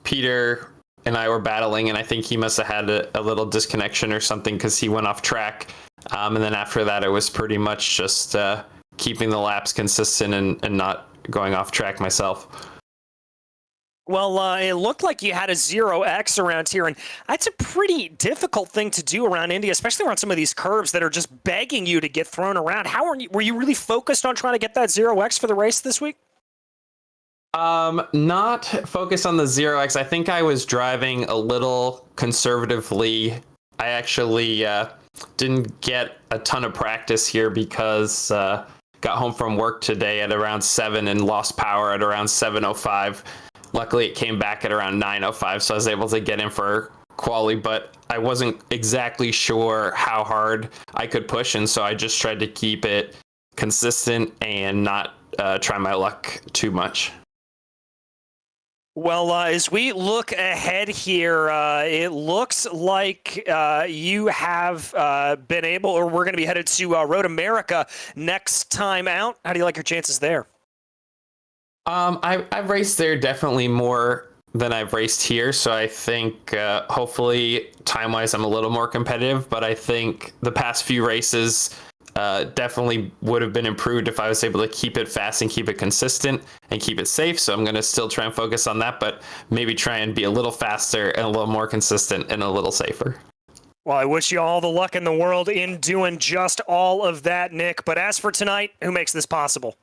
Peter and I were battling, and I think he must have had a little disconnection or something because he went off track. And then after that, it was pretty much just keeping the laps consistent and not going off track myself. Well, it looked like you had a 0x around here, and that's a pretty difficult thing to do around Indy, especially around some of these curves that are just begging you to get thrown around. Were you really focused on trying to get that 0x for the race this week? Not focused on the 0x. I think I was driving a little conservatively. I actually didn't get a ton of practice here because got home from work today at around 7 and lost power at around 7:05. Luckily, it came back at around 9:05, so I was able to get in for quali, but I wasn't exactly sure how hard I could push, and so I just tried to keep it consistent and not try my luck too much. Well, as we look ahead here, it looks like you have been able, or we're going to be headed to Road America next time out. How do you like your chances there? I've raced there definitely more than I've raced here, so I think hopefully time-wise I'm a little more competitive, but I think the past few races definitely would have been improved if I was able to keep it fast and keep it consistent and keep it safe. So I'm going to still try and focus on that, but maybe try and be a little faster and a little more consistent and a little safer. Well, I wish you all the luck in the world in doing just all of that, Nick. But as for tonight, who makes this possible?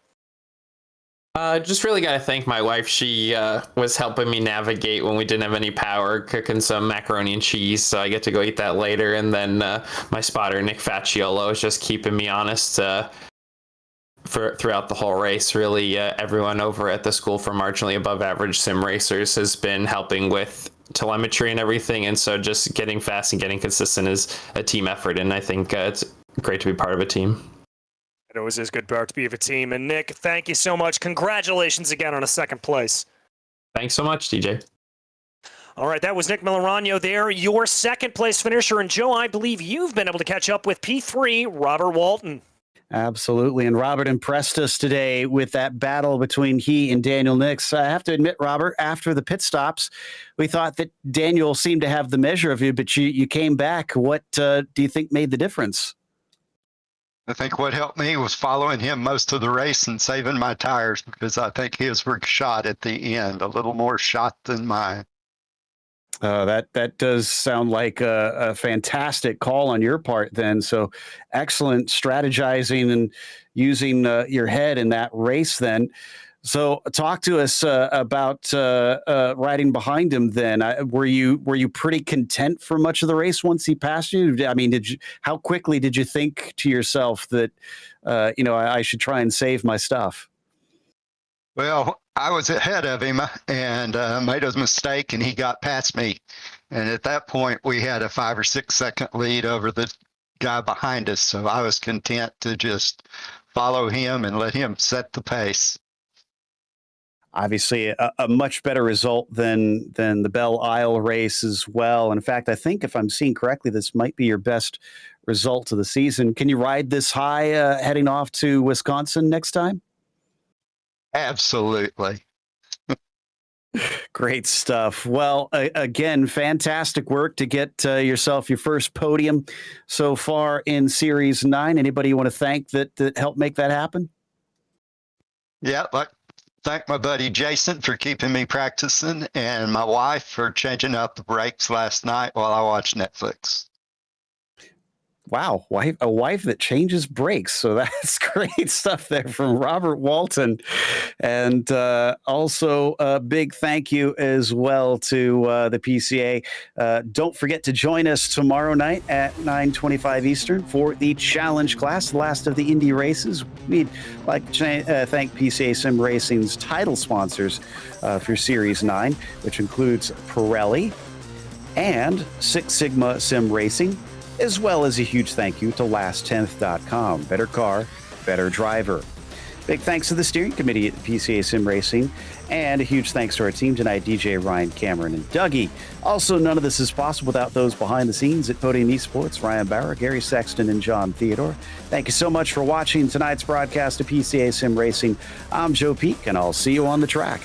Just really got to thank my wife. She was helping me navigate when we didn't have any power, cooking some macaroni and cheese, so I get to go eat that later. And then my spotter, Nick Facciolo, is just keeping me honest throughout the whole race. Really, everyone over at the School for Marginally Above Average Sim Racers has been helping with telemetry and everything, and so just getting fast and getting consistent is a team effort, and I think it's great to be part of a team. It always is good part to be of a team. And Nick, thank you so much. Congratulations again on a second place. Thanks so much, DJ. All right, that was Nick Millerano there, your second place finisher. And Joe, I believe you've been able to catch up with P3, Robert Walton. Absolutely. And Robert impressed us today with that battle between he and Daniel Nix. I have to admit, Robert, after the pit stops, we thought that Daniel seemed to have the measure of you, but you came back. What do you think made the difference? I think what helped me was following him most of the race and saving my tires, because I think his were shot at the end, a little more shot than mine. That does sound like a fantastic call on your part then. So excellent strategizing and using your head in that race then. So talk to us about riding behind him then. Were you pretty content for much of the race once he passed you? I mean, how quickly did you think to yourself that, I should try and save my stuff? Well, I was ahead of him and made a mistake, and he got past me. And at that point, we had a 5 or 6 second lead over the guy behind us. So I was content to just follow him and let him set the pace. Obviously, a much better result than the Belle Isle race as well. In fact, I think if I'm seeing correctly, this might be your best result of the season. Can you ride this high heading off to Wisconsin next time? Absolutely. Great stuff. Well, again, fantastic work to get yourself your first podium so far in Series 9. Anybody you want to thank that helped make that happen? Yeah, thank my buddy Jason for keeping me practicing, and my wife for changing out the brakes last night while I watched Netflix. Wow, a wife that changes brakes. So that's great stuff there from Robert Walton. And also a big thank you as well to the PCA. Don't forget to join us tomorrow night at 9:25 Eastern for the Challenge class, the last of the Indy races. We'd like to thank PCA Sim Racing's title sponsors for Series 9, which includes Pirelli and Six Sigma Sim Racing, as well as a huge thank you to LastTenth.com. Better car, better driver. Big thanks to the steering committee at PCA Sim Racing, and a huge thanks to our team tonight, DJ Ryan, Cameron, and Dougie. Also, none of this is possible without those behind the scenes at Podium Esports, Ryan Bauer, Gary Sexton, and John Theodore. Thank you so much for watching tonight's broadcast of PCA Sim Racing. I'm Joe Peak, and I'll see you on the track.